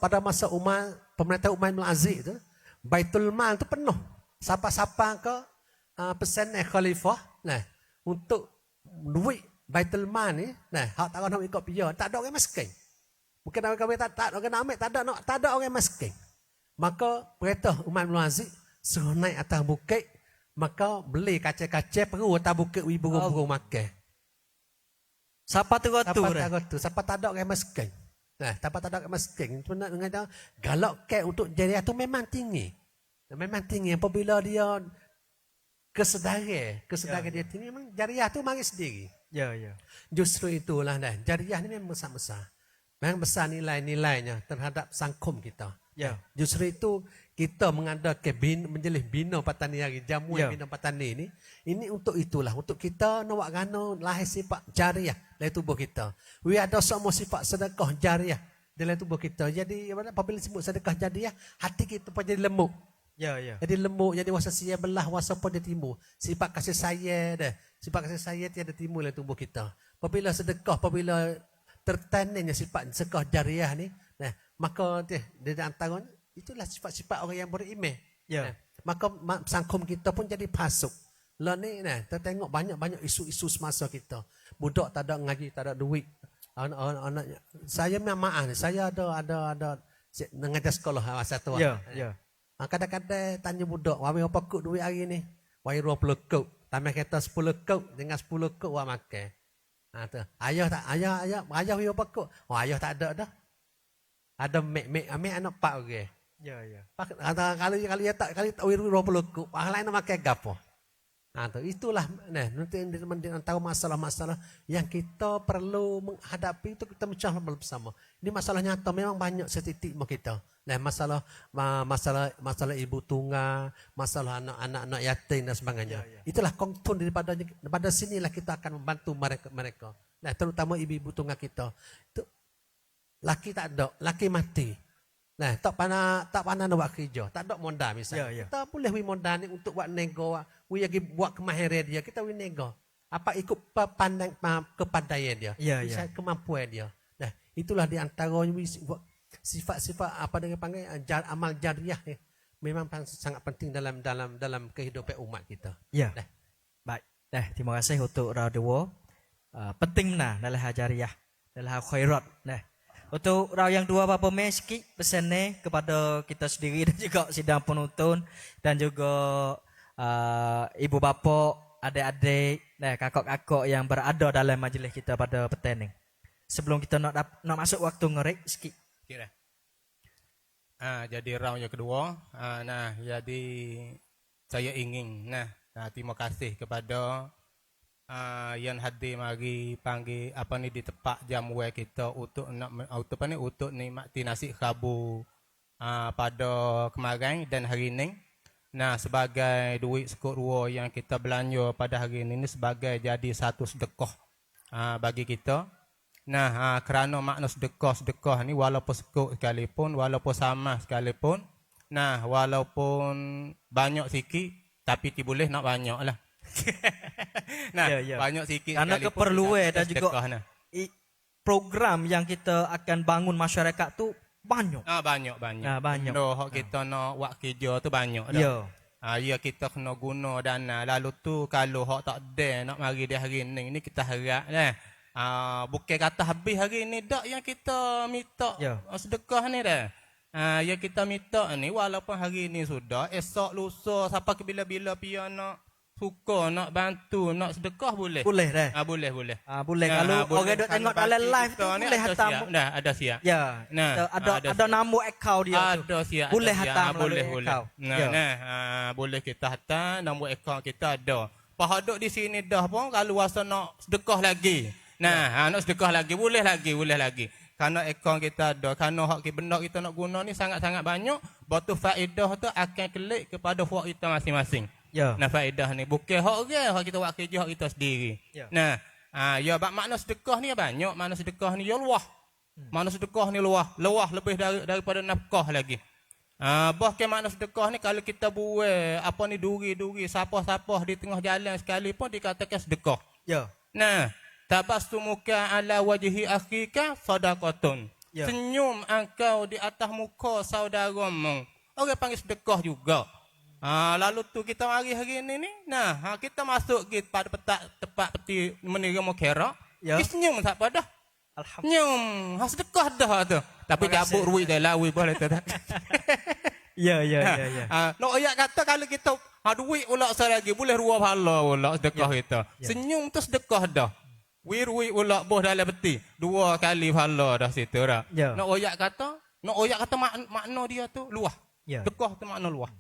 Pada masa pemerintah Umar bin Aziz tu, Baitul Mal tu penuh. Siapa-siapa ke pesan khalifah untuk duit Baitul Mal ni, hak tak nak ikut piyo, tak ada orang miskin. Bukan orang kami tak ada orang nak ambil, tak ada orang miskin. Maka perintah Umar bin Aziz suruh naik atas bukit, maka beli kaca-kaca perlu atas bukit burung-burung makan. Siapa tu? Siapa tak ada orang miskin. Siapa tak ada orang miskin. Itu nak mengatakan galak ke untuk jariah tu memang tinggi. Memang tinggi apabila dia kesedaran dia ini memang jariah tu mari sendiri. Ya, ya. Justru itulah dah jariah ni memang besar-besar. Memang besar nilai-nilainya terhadap sangkum kita. Ya. Justru itu kita mengadakan menjelih bina petani hari jamu Ya. bina petani ini untuk itulah untuk kita nak gano lahir sifat jariah dalam tubuh kita. We ada semua sifat sedekah jariah dalam tubuh kita. Jadi apabila sebut sedekah jariah, hati kita pun jadi lembut. Ya, ya. Jadi lembut, jadi wasa sia belah, wasa pun dia timbul. Sifat kasih sayang dah. Sifat kasih sayang tiada timbul dalam tubuh kita. Apabila sedekah, apabila tertanamnya sifat sedekah jariah ni, nah, maka dia antara itulah sifat-sifat orang yang beriman. Ya. Nah, maka sangkum kita pun jadi pasuk. Lah ni nah, kita tengok banyak-banyak isu-isu semasa kita. Budak tak ada ngaji, tak ada duit. Anak saya memang maaf, saya ada mengajar sekolah satu. Ya, ya. Kadang-kadang tanya budak, "Wami apa kok duit hari ni?" "Wai 20 kok." Tambah kata 10 kok, dengan 10 kok wa makan. Tu. Ayah wi apa kok? Oh, ayah tak ada dah. Ada mek anak pak orang. Ya, ya. Kali tak wi 20 kok, lain nak makan gapo? Itulah nanti antara masalah-masalah yang kita perlu menghadapi itu kita mencari bersama. Ini masalah nyata memang banyak setitik kita. Masalah ibu tunggal, masalah anak-anak yatim dan sebagainya. Ya, ya. Itulah konfun daripada sinilah kita akan membantu mereka. Terutama ibu tunggal kita. Itu laki tak ada, laki mati. Tak pandai nak buat kerja, tak ada modal misalnya. Ya, ya. Kita boleh wi modal ni untuk buat nego, wi lagi buat kemahiran dia, kita wi nego. Apa ikut kepandaian dia, Ya, ya. kemampuan dia. Itulah di antaranya sifat-sifat apa dengan panggil amal jariah ni. Memang sangat penting dalam kehidupan umat kita. Ya. Baik. Terima kasih untuk radio. Penting dalam hajariah, dalam khairat. Untuk rau yang dua Bapak Meski pesannya kepada kita sendiri dan juga sidang penonton dan juga ibu bapa, adik-adik, kakak-kakak yang berada dalam majlis kita pada petang ini. Sebelum kita nak masuk waktu ngerik sikit. Kira. Jadi round yang kedua. Jadi saya ingin terima kasih kepada yang hadir mari panggil di tempat jamu kita untuk nikmati nasi khabu pada kemarin dan hari ini. Sebagai duit sekut dua yang kita belanja pada hari ini sebagai jadi satu sedekah bagi kita. Kerana makna sedekah ni walaupun sekut sekalipun, walaupun sama sekalipun, walaupun banyak sikit tapi boleh nak banyak lah. Ya. Banyak sikit Karena keperluan dan juga program yang kita akan bangun masyarakat tu banyak. Banyak. Banyak. Hak kita nak buat kerja tu banyak dah. Ya kita kena guna dana. Lalu tu kalau hak tak ada nak mari di hari ni kita harap lah. Bukan kata habis hari ni dak yang kita minta sedekah ni dah. Yang kita minta ni walaupun hari ni sudah, esok lusa sampai ke bila-bila pia nak suka nak bantu nak sedekah boleh. Boleh dah. Boleh. Boleh kalau orang duk tengok dalam live tu boleh hantar. Ada siap. Ya. Ada nombor akaun dia tu. Ada siap. Boleh hantar melalui akaun. Boleh kita hantar nombor akaun kita ada. Pak duk di sini dah pun kalau rasa nak sedekah lagi. Nak sedekah lagi boleh lagi. Karena akaun kita ada, karena hak benda kita nak guna ni sangat-sangat banyak, batu faedah tu akan kelik kepada hak kita masing-masing. Ya. Faedah ni bukan hak orang, hak kita buat kerja hak kita sendiri. Ya. Makna sedekah ni banyak, makna sedekah ni luah. Makna sedekah ni luah lebih daripada nafkah lagi. Bahkan makna sedekah ni kalau kita buat duri-duri, sapah-sapah di tengah jalan sekalipun dikatakan sedekah. Ya. Tabassumuka ala wajhi akhika sadaqatun. Ya. Senyum engkau di atas muka saudaramu. Orang panggil sedekah juga. Lalu tu kita mari hari ini ni. Kita masuk pada tempat peti menerima kira. Ya. Senyum tak pada. Alhamdulillah. Senyum. Sedekah dah tu. Tapi cabut ruit dah lawi boleh tak? Ya. Nak ayat kata kalau kita duit pula lagi boleh 2 pahala pula sedekah kita. Senyum tu sedekah dah. Wirui pula boh dalam peti 2 kali pahala dah situ dah. Ya. Nak oyak kata makna dia tu luah. Ya. Sedekah tu makna luah.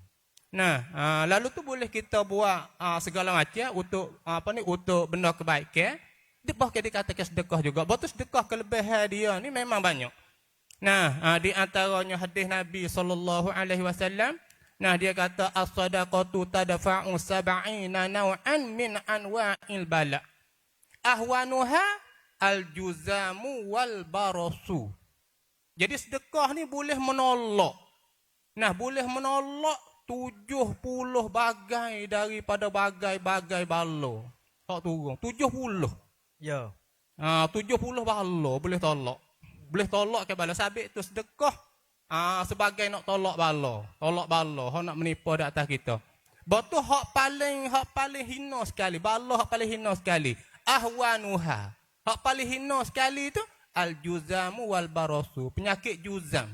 Nah, lalu tu boleh kita buat segala macam untuk untuk benda kebaikan. Dia bahkan dikatakan sedekah juga. Betul sedekah kelebihan dia ni memang banyak. Nah, di antaranya hadis Nabi SAW. Nah, dia kata as-sadaqatu tadfa'u sab'ina naw'an min anwa'il bala. Ahwanuha al-juzamu wal barasu. Jadi sedekah ni boleh menolak. Nah, boleh menolak 70 bagai daripada bagai-bagai bala. Hak turun 70. Ya. 70 bala boleh tolak. Boleh tolak ke bala sabit tu sedekah. Sebagai nak tolak bala. Tolak bala, hak nak menipu di atas kita. Betul hak paling hina sekali. Bala hak paling hina sekali. Ahwanuha. Hak paling hina sekali tu al-juzamu wal barasu. Penyakit juzam.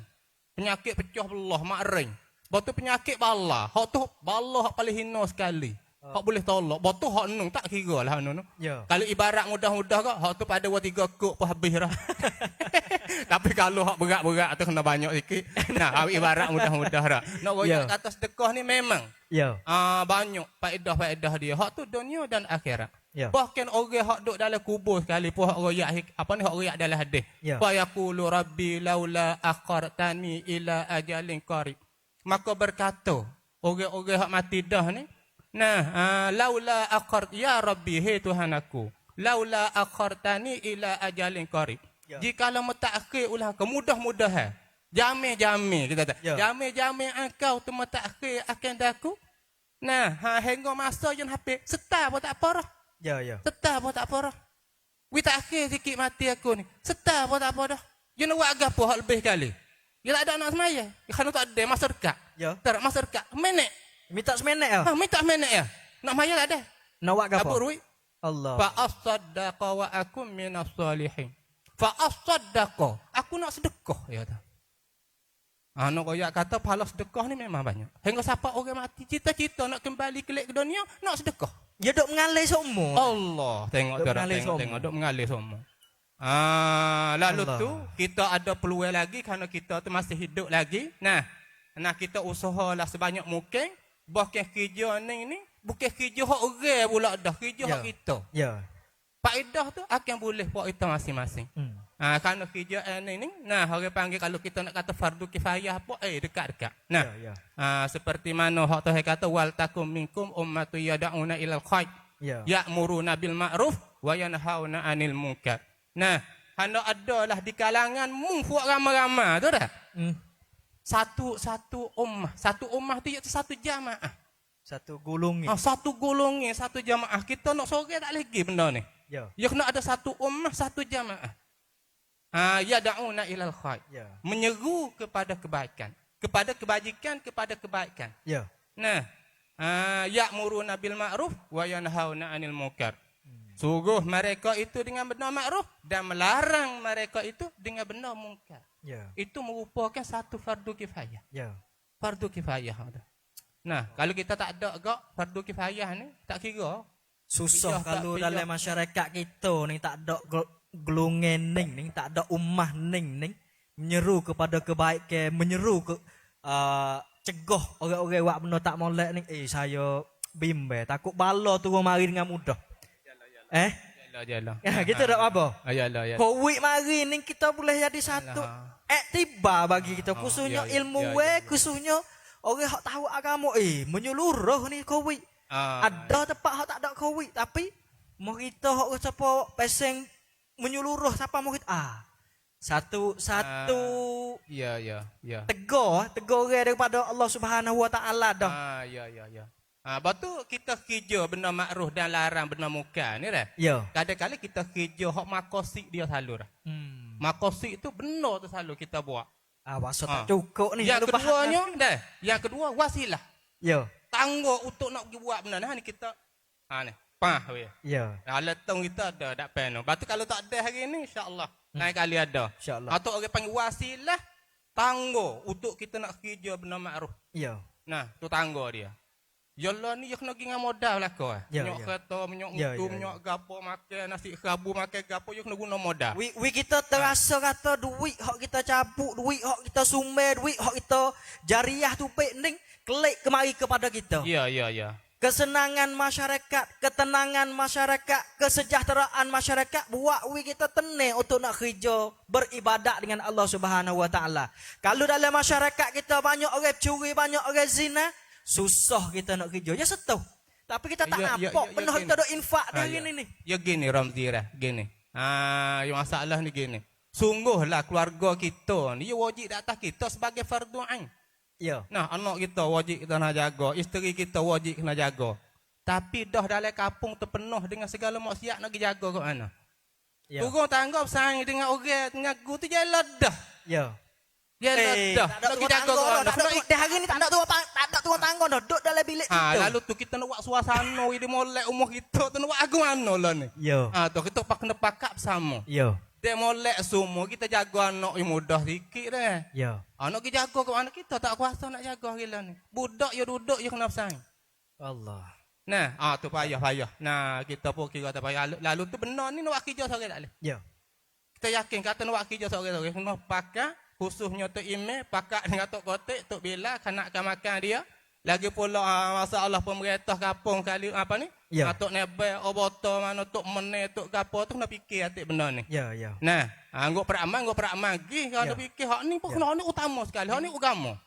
Penyakit pecah belah, makring. Betul penyakit bala. Hak tu bala hak paling hina sekali. Hak boleh tolak. Betul hak nung tak kira lah nung. Ya. Kalau ibarat mudah-mudah kak, hak tu pada 2-3 kok pun habis dah. Tapi kalau hak berat-berat tu kena banyak sikit. Nah, ibarat mudah-mudah dah. Nak royak kata sedekah ni memang Ya. banyak faedah-faedah dia. Hak tu dunia dan akhirat. Ya. Bahkan orang hak duduk dalam kubur sekali pun hak royak hak royak dalam hadis. Ya. Fa yaqulu rabbi laula akhartani ila ajalin qarib. Maka berkata orang-orang hak mati dah ni, nah, laula akhart ya rabbi he Tuhan aku. Laula akhartani ila ajalin qarib. Ya. Jikalau mentakhir ulah ke mudah-mudahan. Jami-jami kita kata. Ya. Jami-jami engkau tu mentakhir akan daku. Nah, hingga masa yang habis, setar pun tak apa dah. Ya, ya. Setar pun tak apa dah. Wi takhir sikit mati aku ni. Setar pun tak apa dah. You nak buat gapo hak lebih kali. You tak ada nak semaya. Kalau tak ada masa dekat. Ya. Tak masa dekat. Menek. Minta semenek ya. Minta menek ya. Nak maya tak ada. Nak buat apa? Apa Rui? Allah. Fa as-saddaqa wa akum minas salihin. Fa as-saddaqa. Aku nak sedekah ya kata. Nak royak kata pahala sedekah ni memang banyak. Hingga siapa orang mati cita-cita nak kembali ke dunia, nak sedekah. Ya dok mengalir semua. Allah, tengok Duk tu mengalir tengok duk mengalir semua. Lalu Allah. tu kita ada peluang lagi kerana kita tu masih hidup lagi. Nah, kita usahalah sebanyak mungkin. Bahkan kerja ni bukan kerja hak orang pula dah, kerja hak kita. Ya. Faedah tu akan boleh buat kita masing-masing. Kerana kerja ni, nah orang panggil kalau kita nak kata fardu kifayah apa, dekat-dekat. Nah, Ya, seperti mana hak Tuhan kata wal takum minkum ummatu yad'una ilal khair. ya. Ya'muruna bil ma'ruf wa yanhauna 'anil munkar. Nah, hendak adalah di kalangan buat ramai-ramai tu dah. Satu ummah tu iaitu satu jamaah. Satu gulung ni. Satu golongan, satu jamaah. Kita nak sorang tak lagi benda ni. Ya. Ya kena ada satu ummah, satu jamaah. Yad'una ilal khair. Ya. Menyeru kepada kebaikan, kepada kebajikan, kepada kebaikan. Ya. Nah, ya'muruna bil ma'ruf wa yanhauna 'anil munkar. Suruh mereka itu dengan benda makruf dan melarang mereka itu dengan benda mungkar. Ya. Itu merupakan satu fardu kifayah. Ya. Fardu kifayah. Nah, kalau kita tak ada gak fardu kifayah ni, tak kira. Susah Pijah tak kalau pijah. dalam masyarakat kita ni tak ada gelungan ni tak ada ummah ni menyeru kepada kebaikan, menyeru ke cegah orang-orang buat benda tak molek ni. Saya bimbang takut bala turun mari dengan mudah. Yalah. Kita tak apa. Yalah. Covid mari ni kita boleh jadi satu tiba bagi kita khususnya ilmu khususnya orang hak tahu agama menyeluruh ni Covid. Ada tempat hak tak ada Covid tapi mau kita hak siapa pasang menyeluruh siapa mau kita satu Ya. tegur orang daripada Allah Subhanahu Wa Taala dah. Ya. Betul kita kerja benda makruh dan larang benda mungkar ni dah. Ya. Kadang-kadang kita kerja hak makosik dia selalu dah. Makosik tu benda tu selalu kita buat. Masa tak cukup ni. Yang keduanya dah. Yang kedua wasilah. Ya. Tangguh untuk nak pergi buat benda ni kita. Ni. Pah we. Ya. Letong kita ada dak pen. Batu kalau tak ada hari ni insya-Allah lain kali ada. Insya-Allah. Atau orang panggil wasilah tangguh untuk kita nak kerja benda makruh. Ya. Nah, tu tangguh dia. Yalah ni, ya kena pergi dengan modal lah kau. Ya, Menyok ya. kereta, menyok Ya, mutu, ya, menyok gapo, makan nasi kerabu, makan gapo, ya kena guna modal. We kita terasa kata duit hak kita cabut, duit hak kita sumber, duit hak kita jariah tu ning kelik kemari kepada kita. Ya, ya, ya. Kesenangan masyarakat, ketenangan masyarakat, kesejahteraan masyarakat buat we kita tenang untuk nak kerja beribadat dengan Allah Subhanahu Wa Taala. Kalau dalam masyarakat kita banyak orang curi, banyak orang zina, susah kita nak kerja. Ya setuh. Tapi kita tak nampak penuh kita dok infak dia gini ni. Ya gini Ramzi dah, gini. Yang masalah ni gini. Sungguhlah keluarga kita ni ya wajib di atas kita sebagai fardu ain. Ya. Nah, anak kita wajib kita nak jaga, isteri kita wajib kena jaga. Tapi dah dalam kampung terpenuh dengan segala maksiat nak jaga kat mana? Ya. Turun tangga bersaing dengan orang dengan gu tu jalan dah. Ya. Jalan dah. Nak jaga kat mana? Dah hari ni tak ada turun tangga dah. Duduk dalam bilik kita. Lalu tu kita nak buat suasana di molek umur kita tu nak buat aku mana lah ni? Ya. Tu kita kena pakak bersama. Ya. Dia molek semua kita jaga anak yang mudah sikit dah. Ya. Anak kita jaga kat mana kita tak kuasa nak jaga gila ni. Budak ya duduk ya kena bersaing. Allah. Nah, tu payah. Nah, kita pun kira tak payah. Lalu tu benar ni nak buat kerja seorang tak boleh. Ya. Kita yakin kata nak buat kerja seorang kena pakai khususnya Tok Ime, pakat dengan Tok Kotek, Tok Bila, kanakkan makan dia. Lagi pula masalah pemerintah kampung kali apa ni? Ya. Tok Nebel, Oboto, mana Tok Mene, Tok Gapo tu kena fikir atik benda ni. Ya, ya. Nah, anggap peramal lagi kalau ada fikir hak ni pun kena ni utama sekali. Hak ni agama.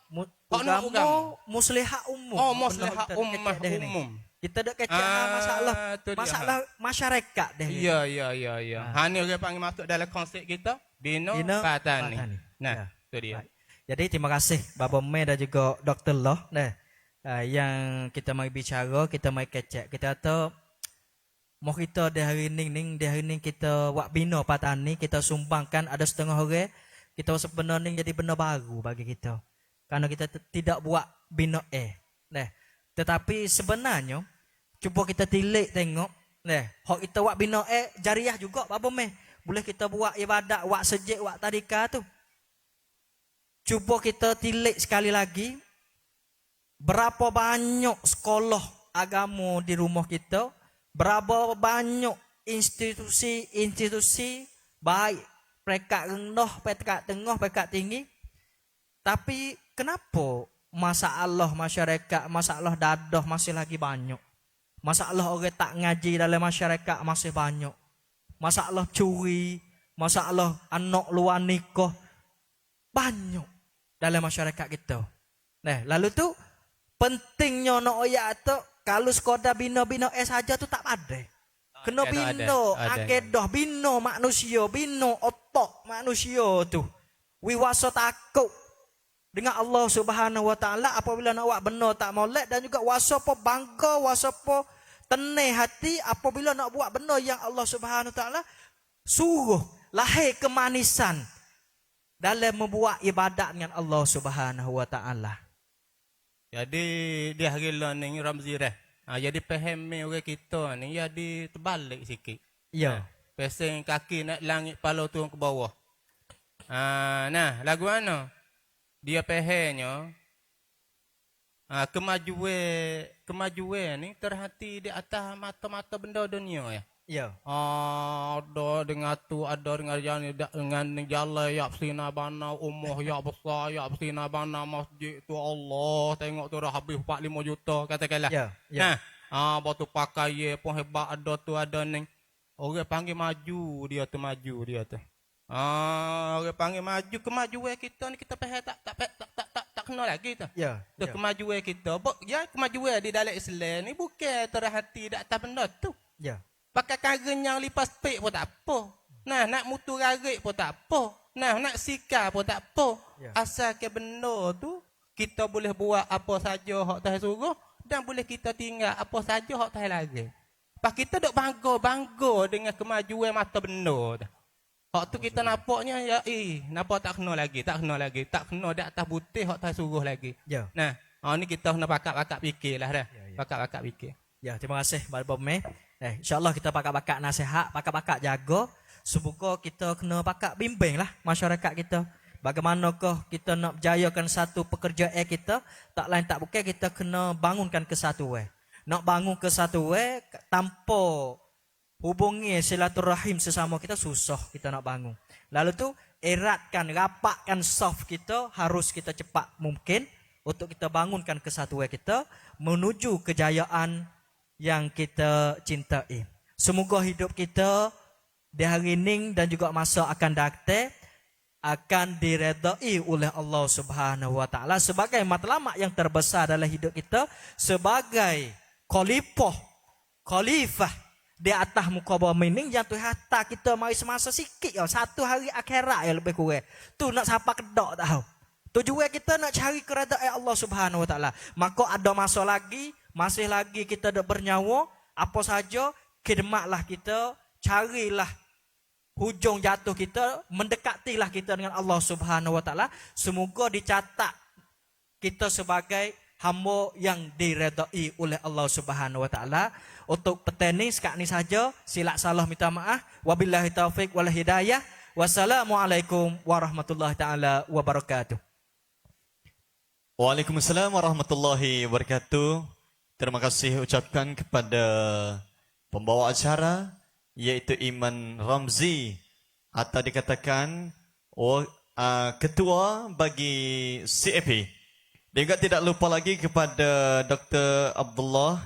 Agama muslihat umum. Oh, muslihat umum. Kita dak kecek masalah masyarakat deh. Ya. Ha ni orang panggil masuk dalam konsep kita Bina Patani. Nah, tu dia. Jadi terima kasih Bapa Mei dan juga Dr. Loh yang kita mari bicara, kita mari kecek. Kita kata mau kita di hari ni kita buat bina Patani, kita sumbangkan ada setengah orang kita sebenarnya jadi benda baru bagi kita. Karena kita tidak buat bina tetapi sebenarnya cuba kita tilik tengok hak kita buat bina jariah juga Bapa Mei. Boleh kita buat ibadat, buat sejid, buat tadika tu. Cuba kita tilik sekali lagi berapa banyak sekolah agama di rumah kita, berapa banyak institusi baik peringkat rendah, peringkat tengah, peringkat tinggi. Tapi kenapa masalah masyarakat, masalah dadah masih lagi banyak? Masalah orang tak ngaji dalam masyarakat masih banyak. Masalah curi, masalah anak luar nikah banyak dalam masyarakat kita. Lalu tu pentingnya nak ayat tu kalau sekadar bina-bina saja tu tak ada. Kena bina akidah, bina manusia, bina otak manusia tu. Wiwasa takut dengan Allah Subhanahu Wa Taala apabila nak buat benar tak molek, dan juga wasopo bangga, wasopo tenang hati apabila nak buat benar yang Allah Subhanahu Wa Taala suruh, lahir kemanisan dalam membuat ibadat dengan Allah Subhanahu Wa Taala. Jadi dia hari ni Ramzi dah. Jadi pahami orang kita ni jadi terbalik sikit. Ya. Pesing kaki naik langit, kepala turun ke bawah. Nah, lagu mana? Dia pahanya kemajuan ni terhati di atas mata-mata benda dunia ya. Ya. Ada dengan tu, ada dengan jalan ya sina bana umur ya besar ya sina bana masjid tu Allah tengok tu dah habis 4-5 juta katakanlah. Ya. Nah, batu pakai pun hebat ada tu ada ni. Orang panggil maju dia tu. Orang panggil maju, kemajuan kita ni kita faham tak kena lagi tu. Ya. Tu kemajuan kita. Kemajuan di dalam Islam ni bukan terhati di atas benda tu. Ya. Pakai kagen yang lipas pek pun tak apa. Nah, nak mutu rarik pun tak apa. Nah, nak sikar pun tak apa. Ya. Asal ke benda tu kita boleh buat apa saja hak Tuhan suruh dan boleh kita tinggal apa saja hak Tuhan lagi. Pas kita dok bangga dengan kemajuan mata benda tu. Hak tu kita nampaknya ya nampak tak kena lagi. Tak kena di atas putih hak Tuhan suruh lagi. Ya. Nah, ni kita kena pakak fikirlah dah. Pakak fikir. Ya, terima kasih Bapa Mei. InsyaAllah kita pakak-pakak nasihat, pakak-pakak jaga. Semoga kita kena pakak bimbing lah masyarakat kita. Bagaimanakah kita nak berjayakan satu pekerjaan kita, tak lain tak bukan kita kena bangunkan kesatuan. Nak bangun kesatuan tanpa hubungi silaturahim sesama kita susah kita nak bangun. Lalu tu eratkan, rapatkan saf kita harus kita cepat mungkin untuk kita bangunkan kesatuan kita menuju kejayaan yang kita cintai. Semoga hidup kita di hari ini dan juga masa akan datang akan diredai oleh Allah Subhanahu wa taala sebagai matlamat yang terbesar dalam hidup kita, sebagai khalifah di atas muka bumi ini yang Tuhan hantar kita mari semasa sikit ya, satu hari akhirat ya lebih kurang. Tu nak siapa kedak tahu. Tujuan kita nak cari keredaan Allah Subhanahu wa taala. Maka ada masa lagi, masih lagi kita dak bernyawa, apa saja khidmatlah kita, carilah hujung jatuh kita, mendekatilah kita dengan Allah Subhanahu wa taala. Semoga dicatat kita sebagai hamba yang diredai oleh Allah Subhanahu wa taala. Untuk petani sekat ni saja, silap salah minta maaf. Wabillahi taufik wal hidayah. Wassalamualaikum warahmatullahi taala wabarakatuh. Waalaikumsalam warahmatullahi wabarakatuh. Terima kasih ucapkan kepada pembawa acara yaitu Iman Ramzi atau dikatakan ketua bagi CAP. Dan juga tidak lupa lagi kepada Dr. Abdullah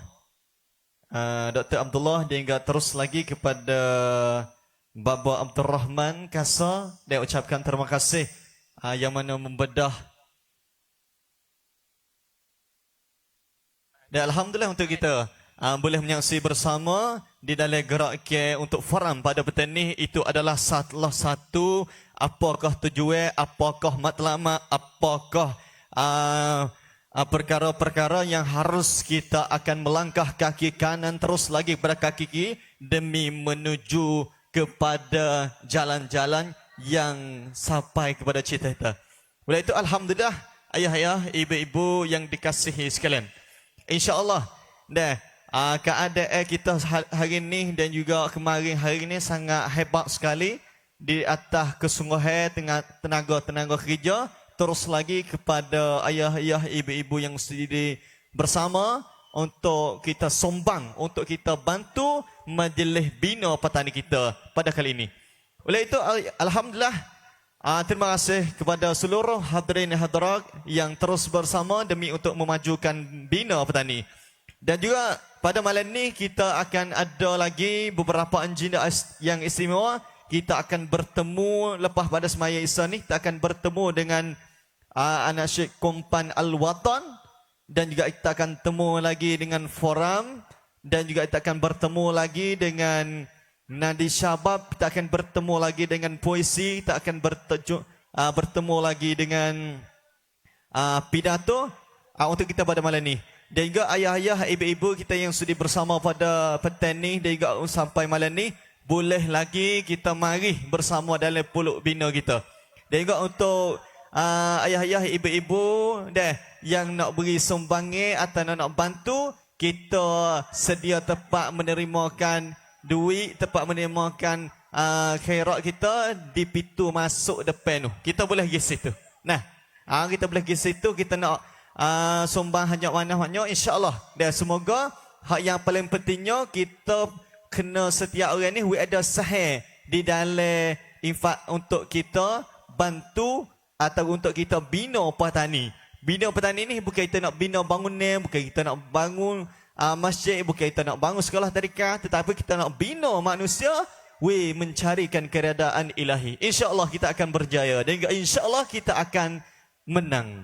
dan juga terus lagi kepada Baba Abdul Rahman Kasa. Dan ucapkan terima kasih yang mana membedah. Dan Alhamdulillah untuk kita boleh menyaksi bersama di dalam gerak care untuk forum pada petang ini. Itu adalah salah satu apakah tujuan, apakah matlamat, apakah perkara-perkara yang harus kita akan melangkah kaki kanan terus lagi pada kaki kiri demi menuju kepada jalan-jalan yang sampai kepada cita-cita. Oleh itu Alhamdulillah ayah-ayah, ibu-ibu yang dikasihi sekalian, InsyaAllah keadaan kita hari ini dan juga kemarin hari ini sangat hebat sekali di atas kesungguhan tenaga-tenaga kerja. Terus lagi kepada ayah-ayah, ibu-ibu yang sendiri bersama untuk kita sombang, untuk kita bantu majlis bina petani kita pada kali ini. Oleh itu Alhamdulillah, terima kasih kepada seluruh hadirin hadirat yang terus bersama demi untuk memajukan bina petani. Dan juga pada malam ini kita akan ada lagi beberapa agenda yang istimewa. Kita akan bertemu lepas pada semaya Isya ni, kita akan bertemu dengan anak Syekh Kumpan Al-Watan, dan juga kita akan temu lagi dengan forum, dan juga kita akan bertemu lagi dengan Nadi Syabab, kita akan bertemu lagi dengan puisi, kita akan bertemu lagi dengan pidato untuk kita pada malam ini. Dan juga ayah-ayah, ibu-ibu kita yang sudi bersama pada petang ni dan juga sampai malam ni, boleh lagi kita mari bersama dalam puluk bina kita. Dan juga untuk ayah-ayah, ibu-ibu yang nak beri sumbangan atau nak bantu, kita sedia tepat menerimakan duit, tepat menerimakan khairat kita di pintu masuk depan tu. Kita boleh pergi situ. Nah, kita boleh pergi situ, kita nak sumbang hanya mana-mana, insya-Allah. Dan semoga hak yang paling pentingnya kita kena setiap orang ni ada sahih di dalam infak untuk kita bantu atau untuk kita bina petani. Bina petani ni bukan kita nak bina bangunan, bukan kita nak bangun masjid, bukan kita nak bangun sekolah tadika, tetapi kita nak bina manusia mencarikan keredaan ilahi. InsyaAllah kita akan berjaya dan insyaAllah kita akan menang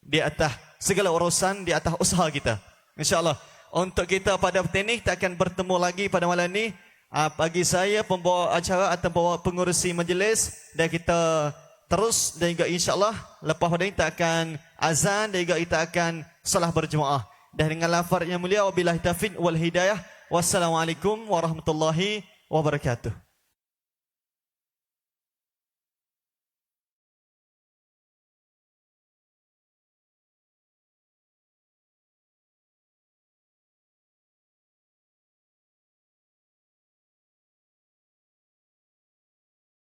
di atas segala urusan, di atas usaha kita. InsyaAllah. Untuk kita pada petang ni, kita akan bertemu lagi pada malam ni. Bagi saya, pembawa acara atau pembawa pengurusi majlis, dan kita terus dan juga insyaAllah lepas pada ini kita akan azan dan juga kita akan salah berjemaah. Dan dengan lafaz yang mulia, wabillahi taufiq wal hidayah. Wassalamualaikum warahmatullahi wabarakatuh.